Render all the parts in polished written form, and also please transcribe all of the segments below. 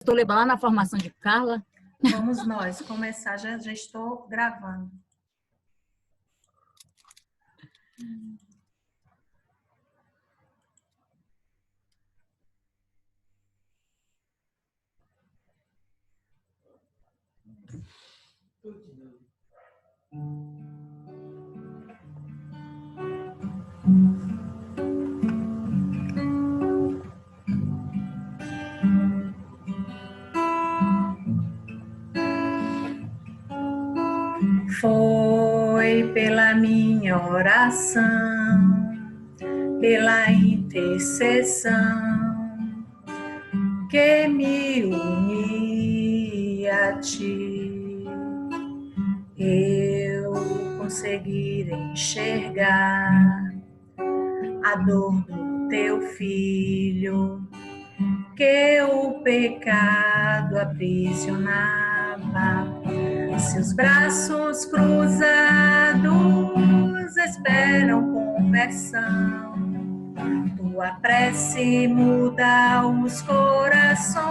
Estou levando lá na formação de Carla. Vamos nós começar, já estou gravando. Foi pela minha oração, pela intercessão, que me uni a ti. Eu conseguir enxergar a dor do teu filho, que o pecado aprisionava. Seus braços cruzados esperam conversão. Tua prece muda os corações,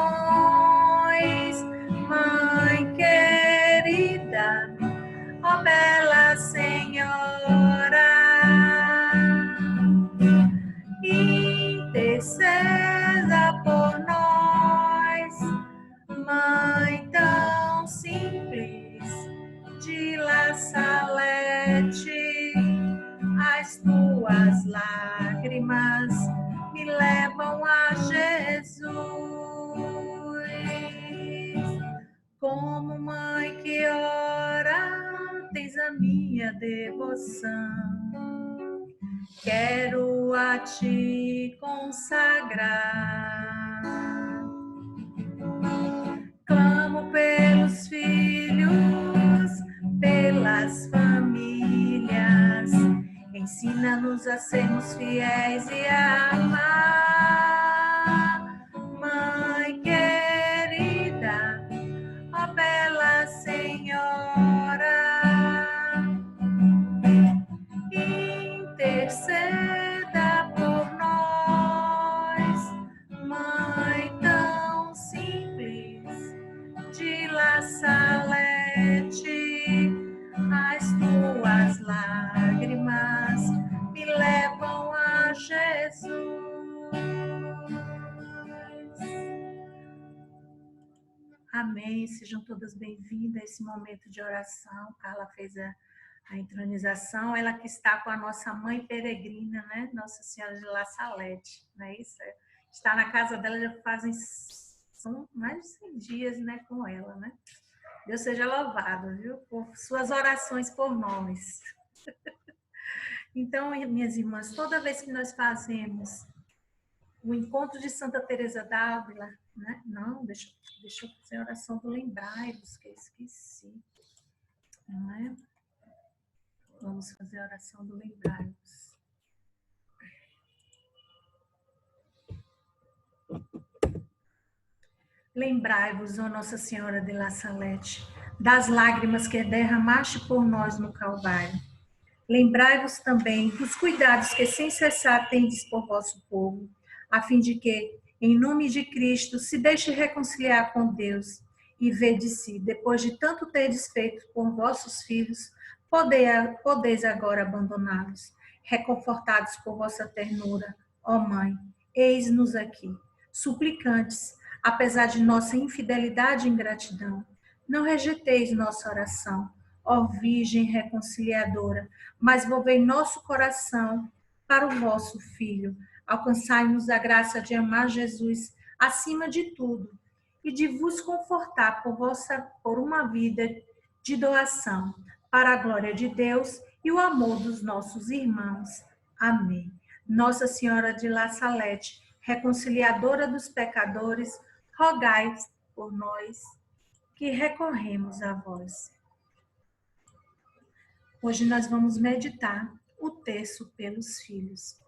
Mãe querida, ó bela Senhora. Interceda por nós, Mãe tão simples de La Salete. As tuas lágrimas me levam a Jesus. Como mãe que ora, tens a minha devoção. Quero a ti consagrar. Clamo pelos filhos, pelas famílias. Ensina-nos a sermos fiéis e a amar. Mãe querida, ó bela Senhora. Interceda por nós, Mãe tão simples de La Salete. As tuas lágrimas me levam a Jesus. Amém. Sejam todas bem-vindas a esse momento de oração. Carla fez a entronização, ela que está com a nossa mãe peregrina, né? Nossa Senhora de La Salete, não é isso? Está na casa dela, já fazem mais de 100 dias, né, com ela, né? Deus seja louvado, viu? Por suas orações por nós. Então, minhas irmãs, toda vez que nós fazemos o encontro de Santa Teresa d'Ávila, né? Não, deixa eu fazer a oração do Lembrai-vos, que eu esqueci, não é? Vamos fazer a oração do Lembrai-vos. Lembrai-vos, ó Nossa Senhora de La Salete, das lágrimas que derramaste por nós no Calvário. Lembrai-vos também dos cuidados que sem cessar tendes por vosso povo, a fim de que, em nome de Cristo, se deixe reconciliar com Deus e vede-se, depois de tanto terdes feito por vossos filhos, podeis agora abandoná-los, reconfortados por vossa ternura, ó Mãe, eis-nos aqui, suplicantes, apesar de nossa infidelidade e ingratidão. Não rejeiteis nossa oração, ó Virgem reconciliadora, mas volvei nosso coração para o vosso Filho. Alcançai-nos a graça de amar Jesus acima de tudo e de vos confortar por uma vida de doação, para a glória de Deus e o amor dos nossos irmãos. Amém. Nossa Senhora de La Salete, reconciliadora dos pecadores, rogai por nós que recorremos a vós. Hoje nós vamos meditar o terço pelos filhos.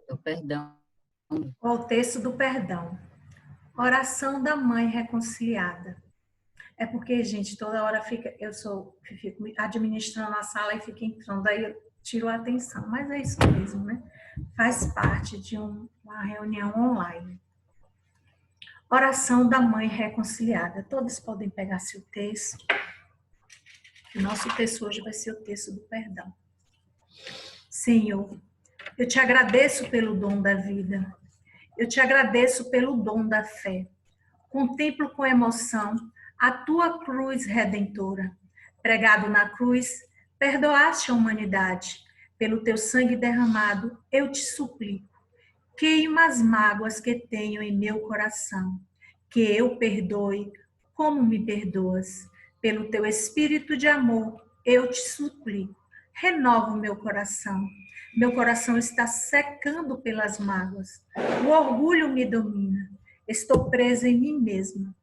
O perdão. O terço do perdão. Oração da Mãe Reconciliada. É porque, gente, toda hora fica, fico administrando a sala e fico entrando, daí eu tiro a atenção. Mas é isso mesmo, né? Faz parte de uma reunião online. Oração da Mãe Reconciliada. Todos podem pegar seu texto. O nosso texto hoje vai ser o texto do perdão. Senhor, eu te agradeço pelo dom da vida. Eu te agradeço pelo dom da fé. Contemplo com emoção a tua cruz redentora. Pregado na cruz, perdoaste a humanidade. Pelo teu sangue derramado, eu te suplico. Queima as mágoas que tenho em meu coração. Que eu perdoe como me perdoas. Pelo teu espírito de amor, eu te suplico. Renova o meu coração. Meu coração está secando pelas mágoas. O orgulho me domina. Estou presa em mim mesma.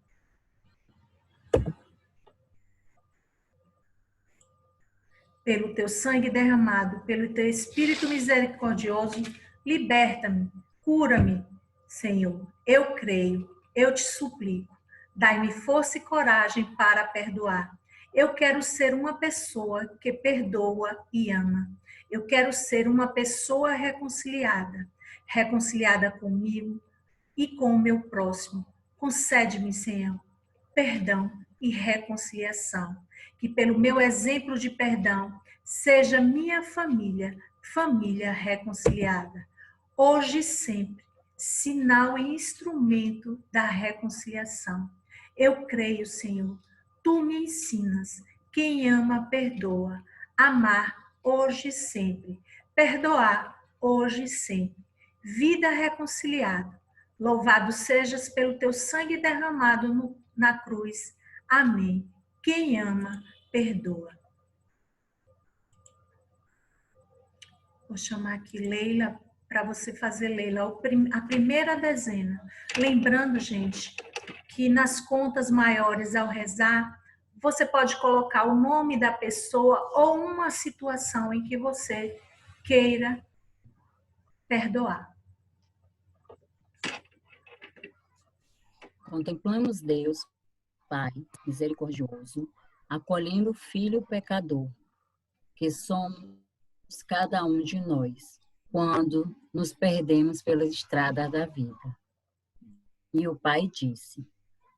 Pelo teu sangue derramado, pelo teu espírito misericordioso, liberta-me, cura-me, Senhor. Eu creio, eu te suplico. Dai-me força e coragem para perdoar. Eu quero ser uma pessoa que perdoa e ama. Eu quero ser uma pessoa reconciliada, reconciliada comigo e com o meu próximo. Concede-me, Senhor, perdão e reconciliação. Que pelo meu exemplo de perdão, seja minha família, família reconciliada. Hoje e sempre, sinal e instrumento da reconciliação. Eu creio, Senhor, tu me ensinas. Quem ama, perdoa. Amar hoje e sempre. Perdoar hoje e sempre. Vida reconciliada. Louvado sejas pelo teu sangue derramado na cruz. Amém. Quem ama, perdoa. Vou chamar aqui Leila para você fazer, Leila, a primeira dezena. Lembrando, gente, que nas contas maiores, ao rezar, você pode colocar o nome da pessoa ou uma situação em que você queira perdoar. Contemplamos Deus, Pai misericordioso, acolhendo o Filho pecador, que somos cada um de nós, quando nos perdemos pela estrada da vida. E o Pai disse: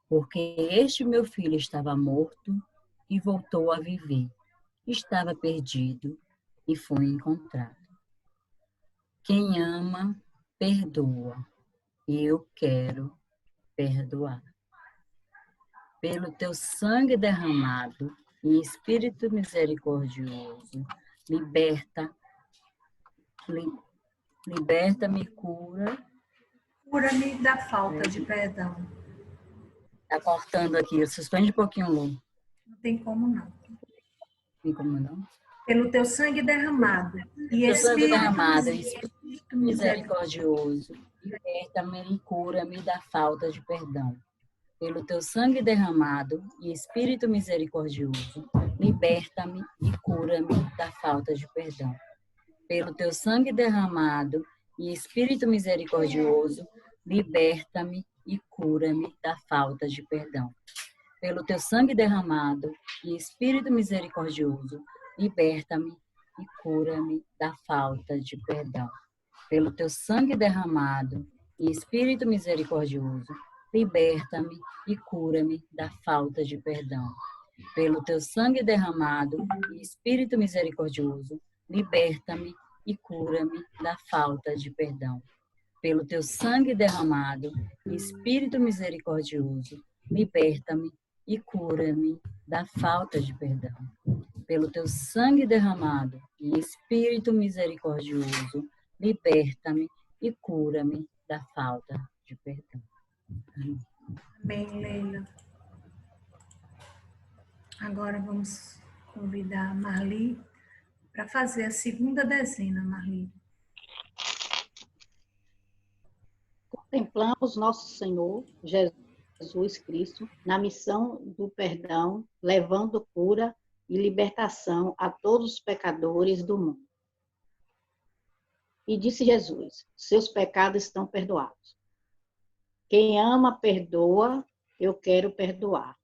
porque este meu filho estava morto e voltou a viver, estava perdido e foi encontrado. Quem ama, perdoa, e eu quero perdoar. Pelo teu sangue derramado e Espírito misericordioso, liberta-me, Cura-me da falta de perdão. Tá cortando aqui, suspende um pouquinho, Lu. Não tem como não. Tem como não? Pelo teu sangue derramado e Teu sangue derramado, Espírito misericordioso, liberta-me e cura-me da falta de perdão. Pelo teu sangue derramado e Espírito misericordioso, liberta-me e cura-me da falta de perdão. Pelo teu sangue derramado e Espírito misericordioso, liberta-me e cura-me da falta de perdão. Pelo teu sangue derramado e Espírito misericordioso, liberta-me e cura-me da falta de perdão. Pelo teu sangue derramado e Espírito misericordioso, liberta-me e cura-me da falta de perdão. Pelo teu sangue derramado e Espírito misericordioso, liberta-me e cura-me da falta de perdão. Pelo teu sangue derramado e Espírito misericordioso, liberta-me e cura-me da falta de perdão. Pelo teu sangue derramado e Espírito misericordioso, liberta-me e cura-me da falta de perdão. Amém, Leila. Agora vamos convidar a Marli para fazer a segunda dezena, Marli. Contemplamos nosso Senhor Jesus Cristo na missão do perdão, levando cura e libertação a todos os pecadores do mundo. E disse Jesus: seus pecados estão perdoados. Quem ama, perdoa, eu quero perdoar.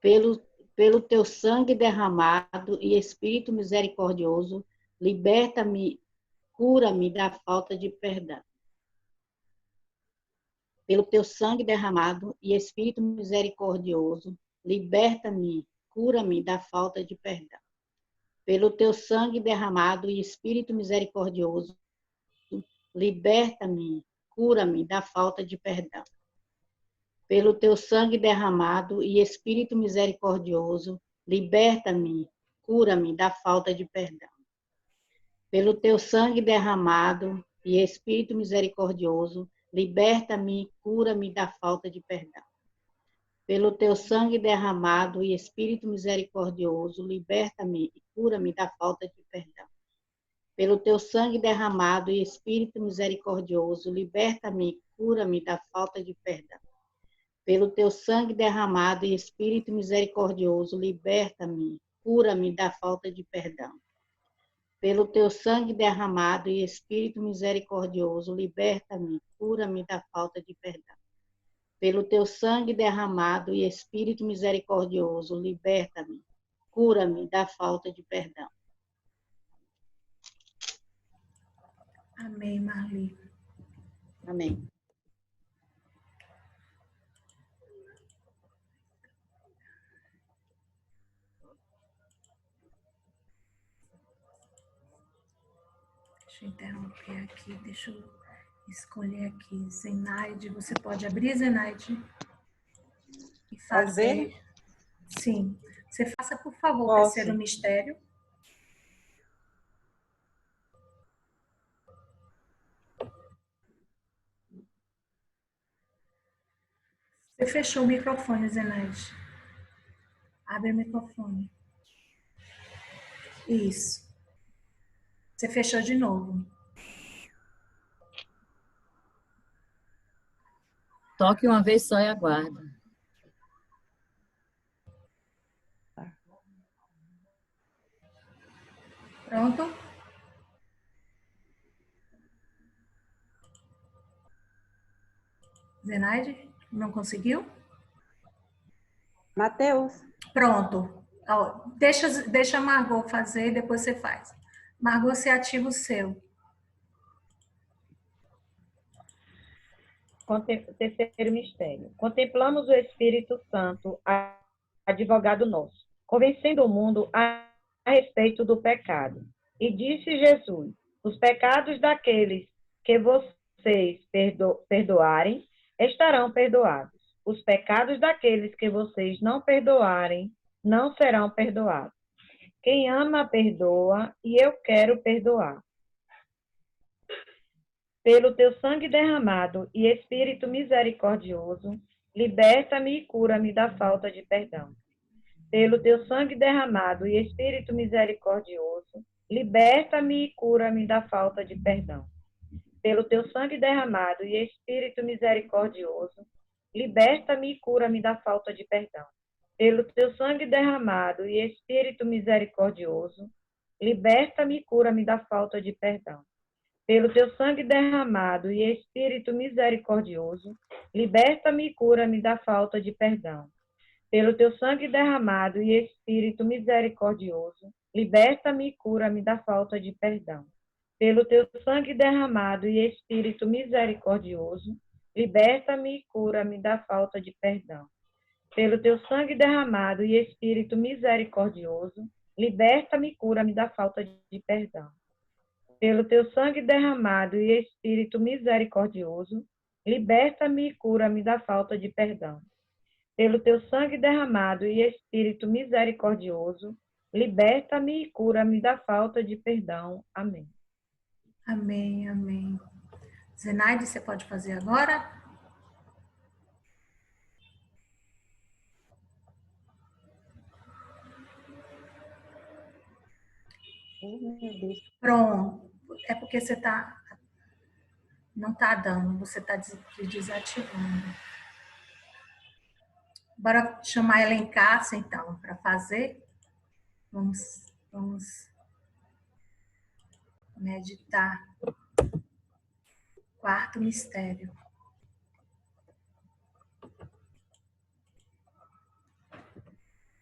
Pelo teu sangue derramado e Espírito misericordioso, liberta-me, cura-me da falta de perdão. Pelo teu sangue derramado e Espírito misericordioso, liberta-me, cura-me da falta de perdão. Pelo teu sangue derramado e Espírito misericordioso, liberta-me, cura-me da falta de perdão. Pelo teu sangue derramado e Espírito misericordioso, liberta-me, cura-me da falta de perdão. Pelo teu sangue derramado e Espírito misericordioso, liberta-me, cura-me da falta de perdão. Pelo teu sangue derramado e Espírito misericordioso, liberta-me e cura-me da falta de perdão. Pelo teu sangue derramado e Espírito misericordioso, liberta-me, cura-me da falta de perdão. Pelo teu sangue derramado e Espírito misericordioso, liberta-me, cura-me da falta de perdão. Pelo teu sangue derramado e Espírito misericordioso, liberta-me, cura-me da falta de perdão. Pelo teu sangue derramado e Espírito misericordioso, liberta-me, cura-me da falta de perdão. Amém, Marli. Amém. Deixa eu interromper aqui, deixa eu escolher aqui. Zenaide, você pode abrir, Zenaide? E fazer. Sim. Você faça, por favor, o terceiro mistério. Você fechou o microfone, Zenaide. Abre o microfone. Isso. Você fechou de novo. Toque uma vez só e aguarda. Pronto? Zenaide, não conseguiu? Mateus. Pronto. Ó, deixa a Margot fazer e depois você faz. Margot, você ativa o seu. Terceiro mistério. Contemplamos o Espírito Santo, advogado nosso, convencendo o mundo a respeito do pecado. E disse Jesus: os pecados daqueles que vocês perdoarem estarão perdoados. Os pecados daqueles que vocês não perdoarem não serão perdoados. Quem ama, perdoa, e eu quero perdoar. Pelo teu sangue derramado e Espírito misericordioso, liberta-me e cura-me da falta de perdão. Pelo teu sangue derramado e Espírito misericordioso, liberta-me e cura-me da falta de perdão. Pelo teu sangue derramado e Espírito misericordioso, liberta-me e cura-me da falta de perdão. Pelo teu sangue derramado e Espírito misericordioso, liberta-me e cura-me da falta de perdão. Pelo teu sangue derramado e Espírito misericordioso, liberta-me e cura-me da falta de perdão. Pelo teu sangue derramado e Espírito misericordioso, liberta-me e cura-me da falta de perdão. Pelo teu sangue derramado e Espírito misericordioso, liberta-me e cura-me da falta de perdão. Pelo teu sangue derramado e Espírito misericordioso, liberta-me e cura-me da falta de perdão. Pelo teu sangue derramado e Espírito misericordioso, liberta-me e cura-me da falta de perdão. Pelo teu sangue derramado e Espírito misericordioso, liberta-me e cura-me da falta de perdão. Amém. Amém, amém. Zenaide, você pode fazer agora? Pronto. É porque você não está dando, você está desativando. Bora chamar ela em casa, então, para fazer. Vamos meditar. Quarto mistério.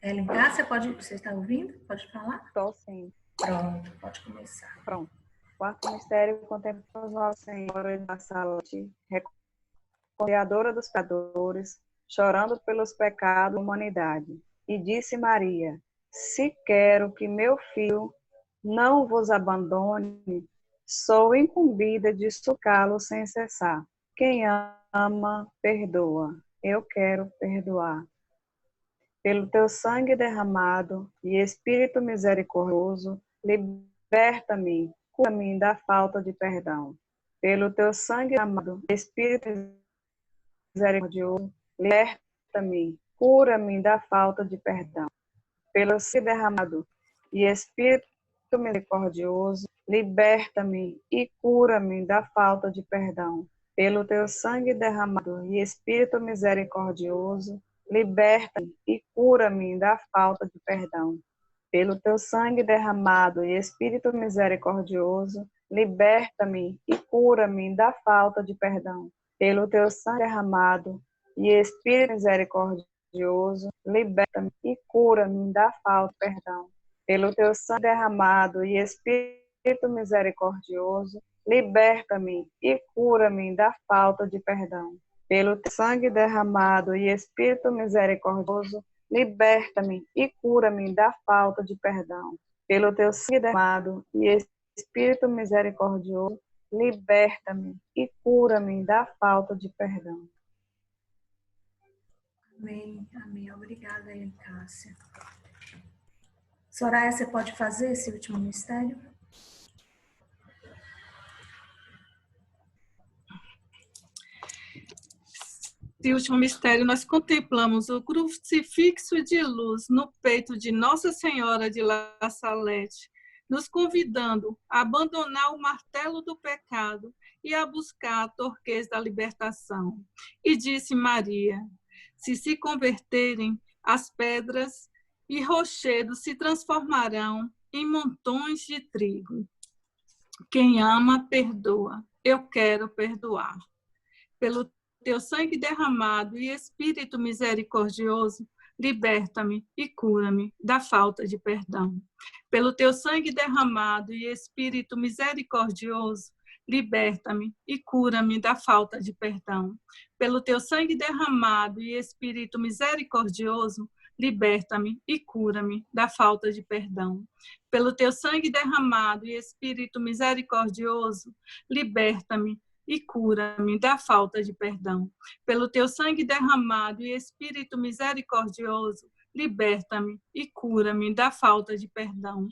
Ellen Cássia, você está ouvindo? Pode falar? Estou sim. Pronto, pode começar. Pronto. Quarto mistério, contemplamos Nossa Senhora da Salete, reconciliadora dos pecadores, chorando pelos pecados da humanidade. E disse Maria: se quero que meu filho não vos abandone, sou incumbida de sucá-lo sem cessar. Quem ama, perdoa. Eu quero perdoar. Pelo teu sangue derramado e Espírito misericordioso, liberta-me, cura-me da falta de perdão. Pelo teu sangue derramado e Espírito misericordioso, liberta-me, cura-me da falta de perdão. Pelo sangue derramado e Espírito misericordioso, liberta-me e cura-me da falta de perdão. Pelo teu sangue derramado e Espírito misericordioso, liberta-me e cura-me da falta de perdão. Pelo teu sangue derramado e Espírito misericordioso, liberta-me e cura-me da falta de perdão. Pelo teu sangue derramado e Espírito misericordioso, liberta-me e cura-me da falta de perdão. Pelo teu sangue derramado e Espírito misericordioso, liberta-me e cura-me da falta de perdão. Pelo teu sangue derramado e Espírito misericordioso, liberta-me e cura-me da falta de perdão. Pelo teu sangue derramado e Espírito misericordioso, liberta-me e cura-me da falta de perdão. Amém, amém. Obrigada, Ellen Cássia. Soraya, você pode fazer esse último mistério? Nesse último mistério, nós contemplamos o crucifixo de luz no peito de Nossa Senhora de La Salete, nos convidando a abandonar o martelo do pecado e a buscar a torquês da libertação. E disse Maria: se converterem, as pedras e rochedos se transformarão em montões de trigo. Quem ama, perdoa. Eu quero perdoar. Pelo teu sangue derramado e Espírito misericordioso, liberta-me e cura-me da falta de perdão. Pelo teu sangue derramado e Espírito misericordioso, liberta-me e cura-me da falta de perdão. Pelo teu sangue derramado e Espírito misericordioso, liberta-me e cura-me da falta de perdão. Pelo teu sangue derramado e Espírito misericordioso, liberta-me e cura-me da falta de perdão. Pelo teu sangue derramado e Espírito misericordioso, liberta-me e cura-me da falta de perdão.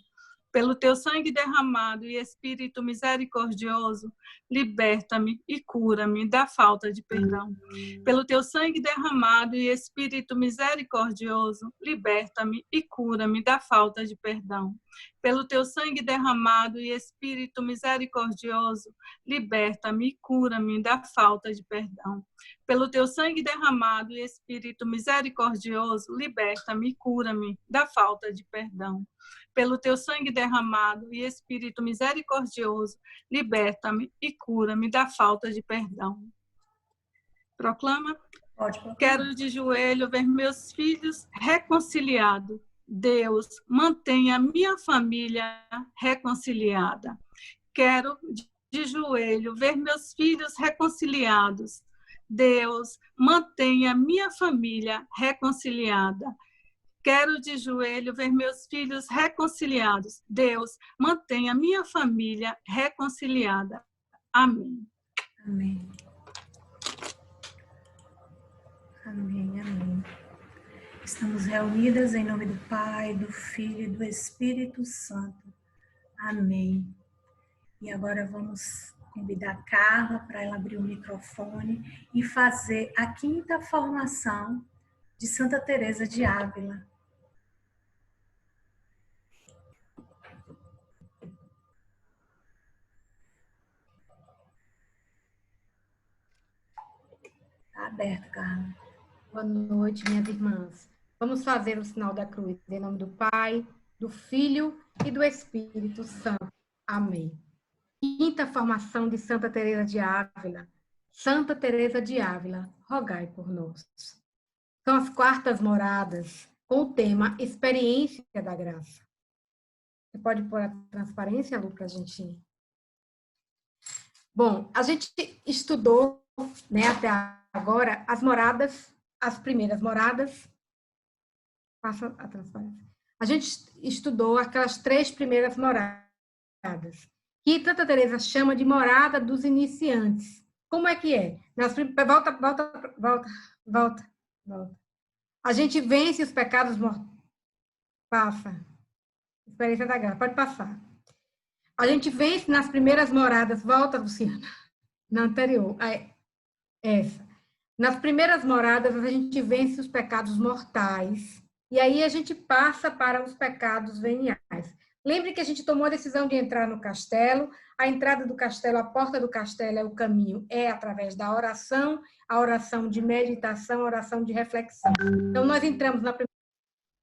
Pelo teu sangue derramado e Espírito misericordioso, liberta-me e cura-me da falta de perdão. Pelo teu sangue derramado e Espírito misericordioso, liberta-me e cura-me da falta de perdão. Pelo teu sangue derramado e Espírito misericordioso, liberta-me e cura-me da falta de perdão. Pelo teu sangue derramado e Espírito misericordioso, liberta-me e cura-me da falta de perdão. Pelo teu sangue derramado e Espírito misericordioso, liberta-me e cura-me da falta de perdão. Proclama. Pode proclamar. Quero de joelho ver meus filhos reconciliados. Deus, mantenha minha família reconciliada. Quero de joelho ver meus filhos reconciliados. Deus, mantenha minha família reconciliada. Quero de joelho ver meus filhos reconciliados. Deus, mantenha minha família reconciliada. Amém. Amém. Amém, amém. Estamos reunidas em nome do Pai, do Filho e do Espírito Santo. Amém. E agora vamos convidar a Carla para ela abrir o microfone e fazer a 5ª formação de Santa Teresa de Ávila. Está aberto, Carla. Boa noite, minhas irmãs. Vamos fazer o sinal da cruz, em nome do Pai, do Filho e do Espírito Santo. Amém. 5ª formação de Santa Teresa de Ávila. Santa Teresa de Ávila, rogai por nós. São as 4º moradas com o tema Experiência da Graça. Você pode pôr a transparência, Lu, para a gente... Bom, a gente estudou, né, até agora as moradas, as primeiras moradas. Passa a transparência. A gente estudou aquelas 3 primeiras moradas, que Santa Teresa chama de morada dos iniciantes. Como é que é? Volta. A gente vence os pecados mortais. Passa. Experiência da graça. Pode passar. A gente vence nas primeiras moradas. Volta, Luciana. Na anterior. Essa. Nas primeiras moradas, a gente vence os pecados mortais. E aí a gente passa para os pecados veniais. Lembre que a gente tomou a decisão de entrar no castelo. A entrada do castelo, a porta do castelo é o caminho, é através da oração, a oração de meditação, a oração de reflexão. Então, nós entramos na primeira,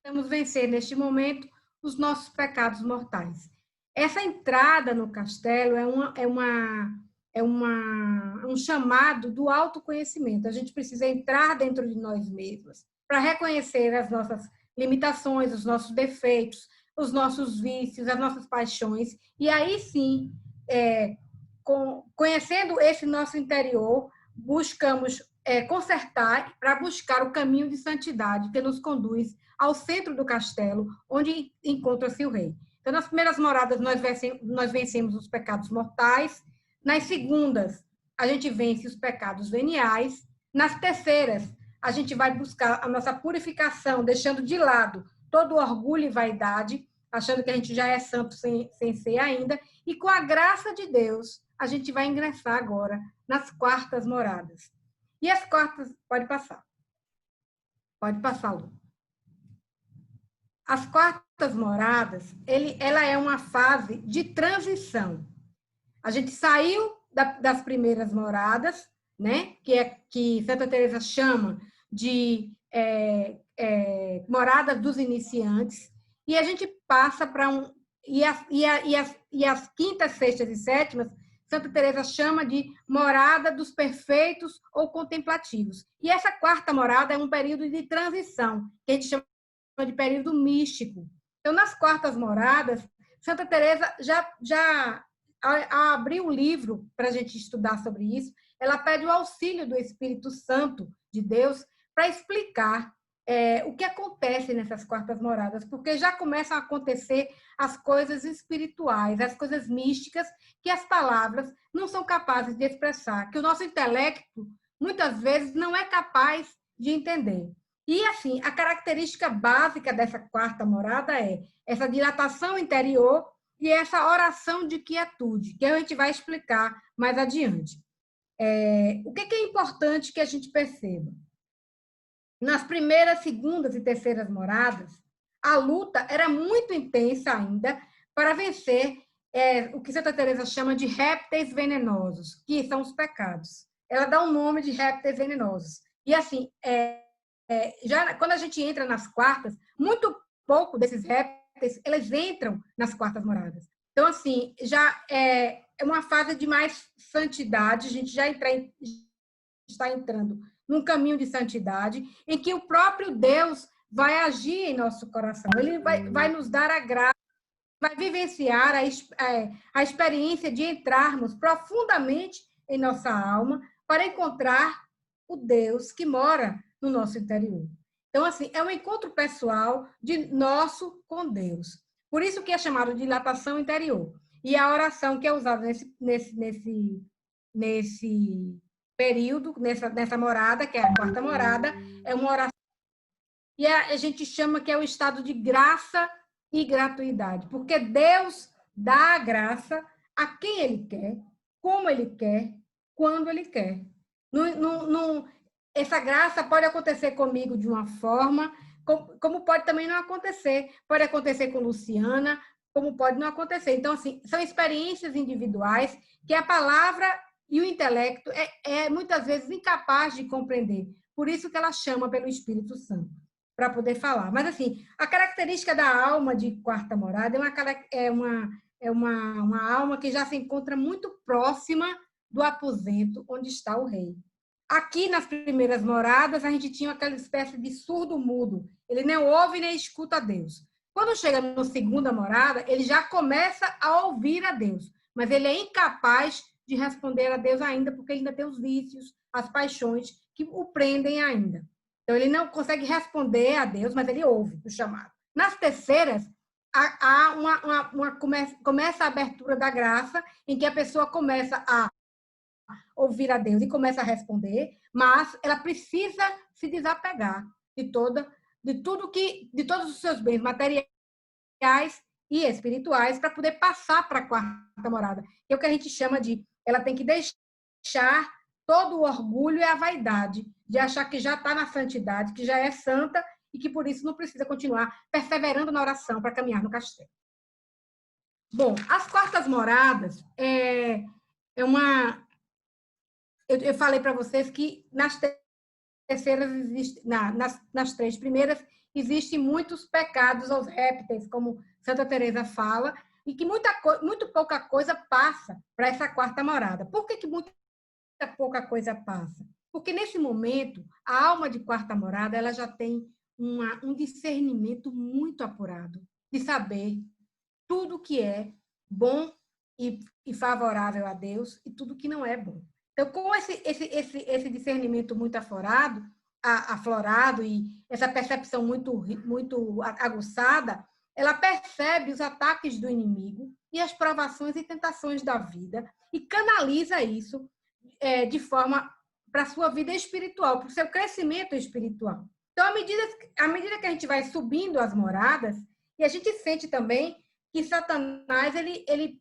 vamos vencer neste momento os nossos pecados mortais. Essa entrada no castelo é um chamado do autoconhecimento. A gente precisa entrar dentro de nós mesmos para reconhecer as nossas limitações, os nossos defeitos, os nossos vícios, as nossas paixões. E aí sim, conhecendo esse nosso interior, buscamos consertar para buscar o caminho de santidade que nos conduz ao centro do castelo, onde encontra-se o rei. Então, nas primeiras moradas, nós vencemos os pecados mortais. Nas segundas, a gente vence os pecados veniais. Nas terceiras, a gente vai buscar a nossa purificação, deixando de lado todo orgulho e vaidade, achando que a gente já é santo sem ser ainda. E com a graça de Deus, a gente vai ingressar agora nas quartas moradas. E as quartas... Pode passar. Pode passar, Lu. As quartas moradas, ela é uma fase de transição. A gente saiu das primeiras moradas, né? Que Santa Teresa chama de morada dos iniciantes, e a gente passa para e as quintas, sextas e sétimas, Santa Teresa chama de morada dos perfeitos ou contemplativos. E essa quarta morada é um período de transição, que a gente chama de período místico. Então, nas quartas moradas, Santa Teresa já ao abrir o livro para a gente estudar sobre isso, ela pede o auxílio do Espírito Santo de Deus para explicar o que acontece nessas quartas moradas, porque já começam a acontecer as coisas espirituais, as coisas místicas que as palavras não são capazes de expressar, que o nosso intelecto, muitas vezes, não é capaz de entender. E, assim, a característica básica dessa quarta morada é essa dilatação interior e essa oração de quietude, que a gente vai explicar mais adiante. O que é importante que a gente perceba? Nas primeiras, segundas e terceiras moradas, a luta era muito intensa ainda para vencer o que Santa Teresa chama de répteis venenosos, que são os pecados. Ela dá um nome de répteis venenosos. E, assim, já quando a gente entra nas quartas, muito pouco desses répteis, eles entram nas quartas moradas. Então, assim, já é uma fase de mais santidade, a gente já está entrando num caminho de santidade, em que o próprio Deus vai agir em nosso coração. Ele vai nos dar a graça, vai vivenciar a experiência de entrarmos profundamente em nossa alma para encontrar o Deus que mora no nosso interior. Então, assim, é um encontro pessoal de nosso com Deus. Por isso que é chamado de dilatação interior. E a oração que é usada nesse período, nessa morada, que é a quarta morada, é uma oração. E a gente chama que é o estado de graça e gratuidade, porque Deus dá a graça a quem Ele quer, como Ele quer, quando Ele quer. Essa graça pode acontecer comigo de uma forma, como pode também não acontecer. Pode acontecer com Luciana, como pode não acontecer. Então, assim, são experiências individuais que a palavra e o intelecto muitas vezes incapaz de compreender. Por isso que ela chama pelo Espírito Santo, para poder falar. Mas, assim, a característica da alma de quarta morada é uma alma que já se encontra muito próxima do aposento onde está o rei. aqui nas primeiras moradas, a gente tinha aquela espécie de surdo-mudo. Ele nem ouve nem escuta a Deus. Quando chega na segunda morada, ele já começa a ouvir a Deus, mas ele é incapaz de responder a Deus ainda, porque ele ainda tem os vícios, as paixões que o prendem ainda. Então, ele não consegue responder a Deus, mas ele ouve o chamado. Nas terceiras, começa a abertura da graça, em que a pessoa começa a ouvir a Deus e começa a responder, mas ela precisa se desapegar de todos os seus bens materiais e espirituais para poder passar para a quarta morada. Que é o que a gente chama de, ela tem que deixar todo o orgulho e a vaidade de achar que já está na santidade, que já é santa e que por isso não precisa continuar perseverando na oração para caminhar no castelo. Bom, as quartas moradas eu falei para vocês que nas terceiras nas três primeiras existem muitos pecados aos répteis, como Santa Teresa fala, e que muito pouca coisa passa para essa quarta morada. Por que muita pouca coisa passa? Porque nesse momento a alma de quarta morada ela já tem um discernimento muito apurado de saber tudo que é bom e favorável a Deus e tudo que não é bom. Então, com esse discernimento muito aflorado e essa percepção muito aguçada, ela percebe os ataques do inimigo e as provações e tentações da vida e canaliza isso de forma para a sua vida espiritual, para o seu crescimento espiritual. Então, à medida que a gente vai subindo as moradas, e a gente sente também que Satanás ele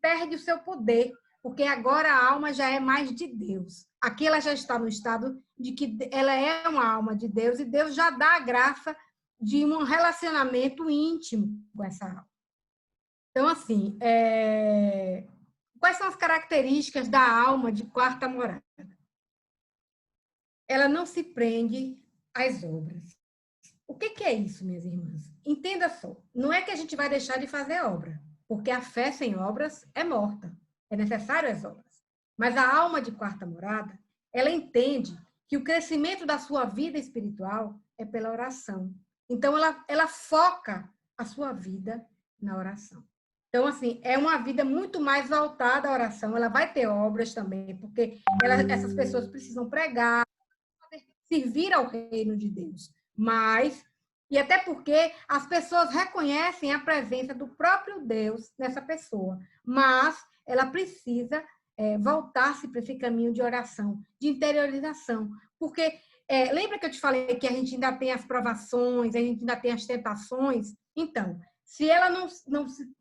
perde o seu poder, porque agora a alma já é mais de Deus. Aqui ela já está no estado de que ela é uma alma de Deus e Deus já dá a graça de um relacionamento íntimo com essa alma. Então, assim, quais são as características da alma de quarta morada? Ela não se prende às obras. O que é isso, minhas irmãs? Entenda só, não é que a gente vai deixar de fazer obra, porque a fé sem obras é morta. É necessário as obras. Mas a alma de quarta morada, ela entende que o crescimento da sua vida espiritual é pela oração. Então, ela foca a sua vida na oração. Então, assim, é uma vida muito mais voltada à oração. Ela vai ter obras também, porque essas pessoas precisam pregar, servir ao reino de Deus. E até porque as pessoas reconhecem a presença do próprio Deus nessa pessoa, mas ela precisa voltar-se para esse caminho de oração, de interiorização. Porque, lembra que eu te falei que a gente ainda tem as provações, a gente ainda tem as tentações? Então, se ela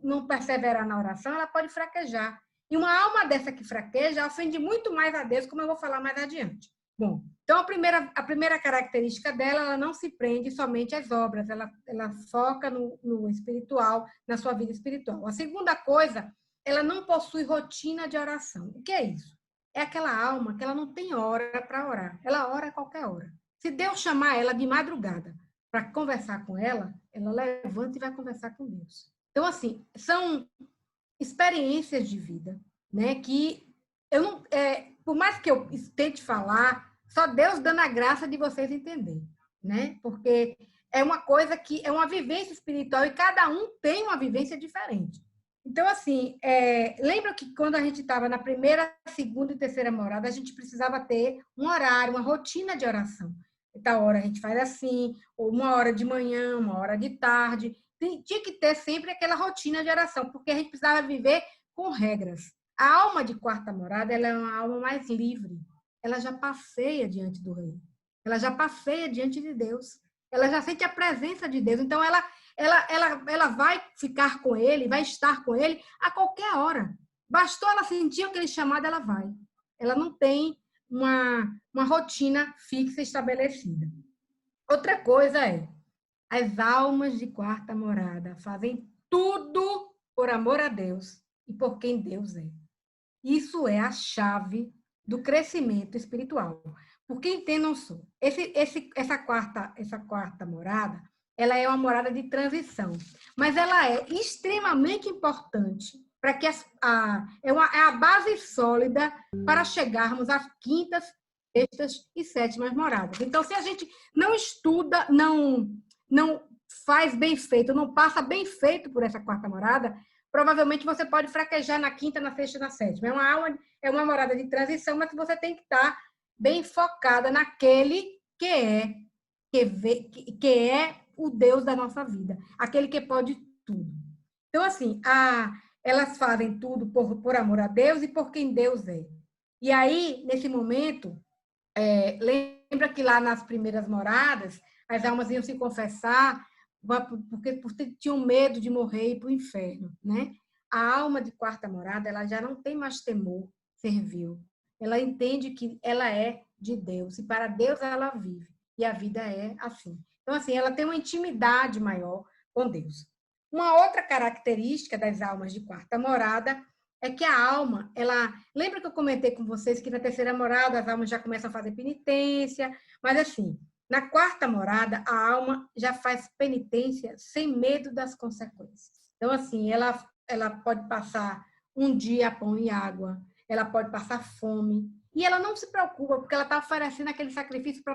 não perseverar na oração, ela pode fraquejar. E uma alma dessa que fraqueja ofende muito mais a Deus, como eu vou falar mais adiante. Bom, então a primeira característica dela, ela não se prende somente às obras, ela foca no espiritual, na sua vida espiritual. A segunda coisa, ela não possui rotina de oração. O que é isso? É aquela alma que ela não tem hora para orar, ela ora a qualquer hora. Se Deus chamar ela de madrugada para conversar com ela levanta e vai conversar com Deus. Então, assim, são experiências de vida, né, que eu não... por mais que eu tente falar, só Deus dando a graça de vocês entenderem, né? Porque é uma coisa que é uma vivência espiritual e cada um tem uma vivência diferente. Então, assim, lembra que quando a gente estava na primeira, segunda e terceira morada, a gente precisava ter um horário, uma rotina de oração. Tal hora a gente faz assim, ou uma hora de manhã, uma hora de tarde. Tinha que ter sempre aquela rotina de oração, porque a gente precisava viver com regras. A alma de quarta morada, ela é uma alma mais livre. Ela já passeia diante do rei. Ela já passeia diante de Deus. Ela já sente a presença de Deus. Então, ela vai ficar com ele, vai estar com ele a qualquer hora. Bastou ela sentir aquele chamado, ela vai. Ela não tem uma rotina fixa estabelecida. Outra coisa as almas de quarta morada fazem tudo por amor a Deus e por quem Deus é. Isso é a chave do crescimento espiritual. Porque entendam só, essa quarta morada, ela é uma morada de transição, mas ela é extremamente importante para que é a base sólida para chegarmos às quintas sextas e sétimas moradas. Então, se a gente não estuda, não faz bem feito, não passa bem feito por essa quarta morada, provavelmente você pode fraquejar na quinta, na sexta e na sétima. É uma morada de transição, mas você tem que estar bem focada naquele que é o Deus da nossa vida, aquele que pode tudo. Então, assim, elas fazem tudo por amor a Deus e por quem Deus é. E aí, nesse momento, lembra que lá nas primeiras moradas, as almas iam se confessar porque tinham medo de morrer e ir para o inferno, né? A alma de quarta morada, ela já não tem mais temor servil. Ela entende que ela é de Deus, e para Deus ela vive. E a vida é assim. Então, assim, ela tem uma intimidade maior com Deus. Uma outra característica das almas de quarta morada é que a alma, lembra que eu comentei com vocês que na terceira morada as almas já começam a fazer penitência, mas assim, na quarta morada, a alma já faz penitência sem medo das consequências. Então, assim, ela pode passar um dia pão e água, ela pode passar fome, e ela não se preocupa, porque ela está oferecendo aquele sacrifício para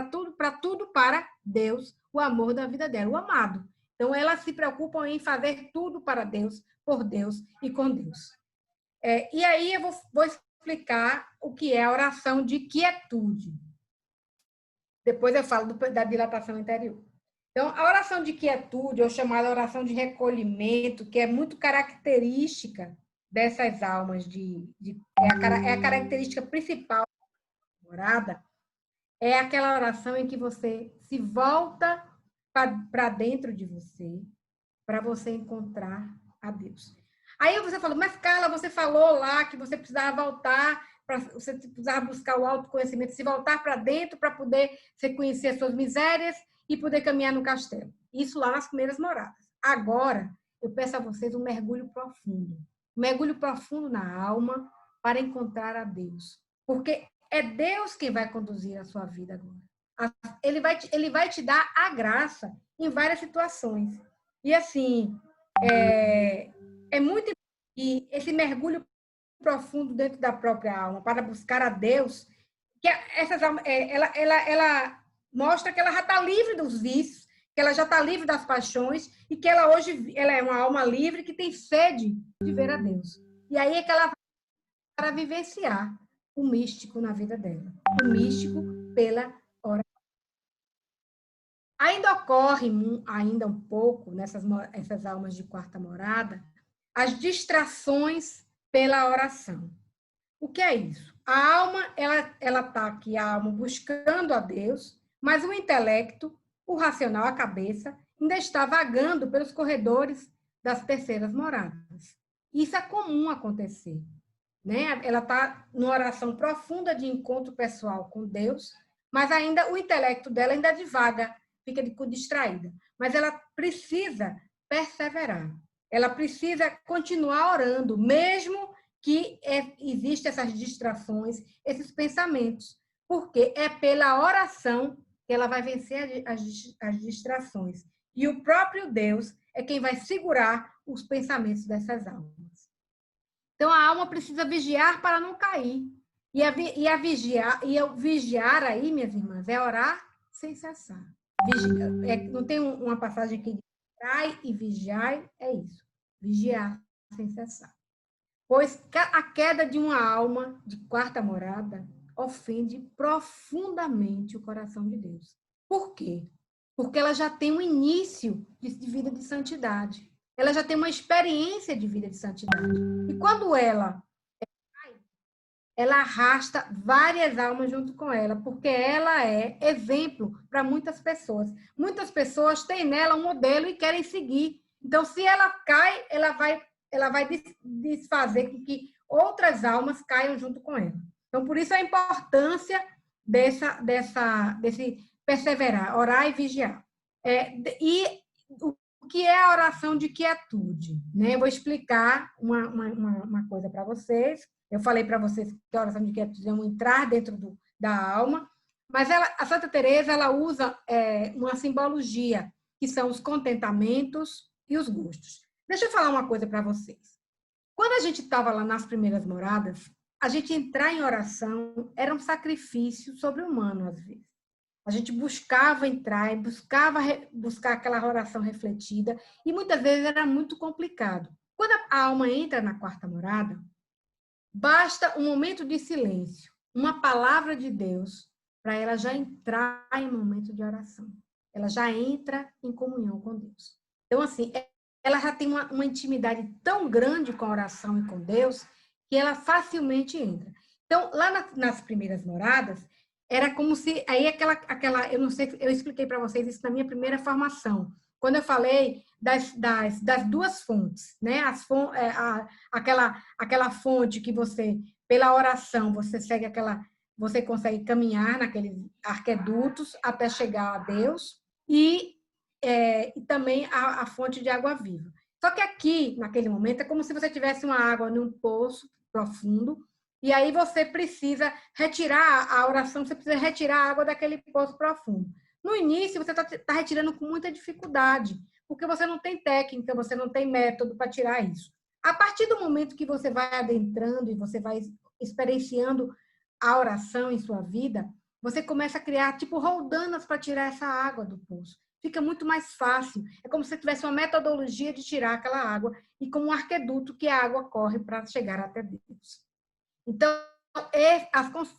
tudo para Deus, o amor da vida dela, o amado. Então, elas se preocupam em fazer tudo para Deus, por Deus e com Deus. E aí eu vou explicar o que é a oração de quietude. Depois eu falo da dilatação interior. Então, a oração de quietude, ou chamada oração de recolhimento, que é muito característica dessas almas, é a característica principal da morada, é aquela oração em que você se volta para dentro de você, para você encontrar a Deus. Aí você falou, mas Carla, você falou lá que você precisava voltar, você precisava buscar o autoconhecimento, se voltar para dentro para poder você conhecer as suas misérias e poder caminhar no castelo. Isso lá nas primeiras moradas. Agora, eu peço a vocês um mergulho profundo. Um mergulho profundo na alma para encontrar a Deus. Porque é Deus quem vai conduzir a sua vida agora. Ele vai te dar a graça em várias situações. E assim, é muito importante esse mergulho profundo dentro da própria alma para buscar a Deus, que essas almas, ela mostra que ela já está livre dos vícios, que ela já está livre das paixões e que ela hoje é uma alma livre que tem sede de ver a Deus. E aí é que ela vai para vivenciar o místico na vida dela, o místico pela oração. Ainda ocorre ainda um pouco essas almas de quarta morada as distrações pela oração. O que é isso? A alma, ela está aqui, a alma buscando a Deus, mas o intelecto, o racional, a cabeça, ainda está vagando pelos corredores das terceiras moradas. Isso é comum acontecer, né? Ela está numa oração profunda de encontro pessoal com Deus, mas ainda o intelecto dela ainda divaga, fica distraída. Mas ela precisa perseverar. Ela precisa continuar orando, mesmo que existem essas distrações, esses pensamentos, porque é pela oração que ela vai vencer as distrações. E o próprio Deus é quem vai segurar os pensamentos dessas almas. Então, a alma precisa vigiar para não cair. O vigiar aí, minhas irmãs, é orar sem cessar. Não tem uma passagem que diz, orai e vigiai, é isso. Vigiar sem cessar. Pois a queda de uma alma de quarta morada ofende profundamente o coração de Deus. Por quê? Porque ela já tem um início de vida de santidade. Ela já tem uma experiência de vida de santidade. E quando ela arrasta várias almas junto com ela, porque ela é exemplo para muitas pessoas. Muitas pessoas têm nela um modelo e querem seguir. Então, se ela cai, ela vai desfazer com que outras almas caiam junto com ela. Então, por isso a importância desse perseverar, orar e vigiar. E o que é a oração de quietude? Né? Eu vou explicar uma coisa para vocês. Eu falei para vocês que a oração de quietude é um entrar dentro da alma, mas a Santa Teresa ela usa uma simbologia, que são os contentamentos e os gostos. Deixa eu falar uma coisa para vocês. Quando a gente estava lá nas primeiras moradas, a gente entrar em oração era um sacrifício sobre-humano, às vezes. A gente buscava entrar e buscar aquela oração refletida, e muitas vezes era muito complicado. Quando a alma entra na quarta morada, basta um momento de silêncio, uma palavra de Deus, para ela já entrar em momento de oração. Ela já entra em comunhão com Deus. Então, assim, ela já tem uma intimidade tão grande com a oração e com Deus, que ela facilmente entra. Então, lá nas primeiras moradas, era como se... Aí eu não sei, eu expliquei para vocês isso na minha primeira formação, quando eu falei das duas fontes, né? Aquela fonte que você, pela oração, você consegue caminhar naqueles arquedutos até chegar a Deus, e também a fonte de água viva. Só que aqui, naquele momento, é como se você tivesse uma água num poço profundo, e aí você precisa retirar a oração, você precisa retirar a água daquele poço profundo. No início, você está retirando com muita dificuldade, porque você não tem técnica, você não tem método para tirar isso. A partir do momento que você vai adentrando e você vai experienciando a oração em sua vida, você começa a criar, tipo, roldanas para tirar essa água do poço. Fica muito mais fácil. É como se você tivesse uma metodologia de tirar aquela água e como um arqueduto que a água corre para chegar até Deus. Então,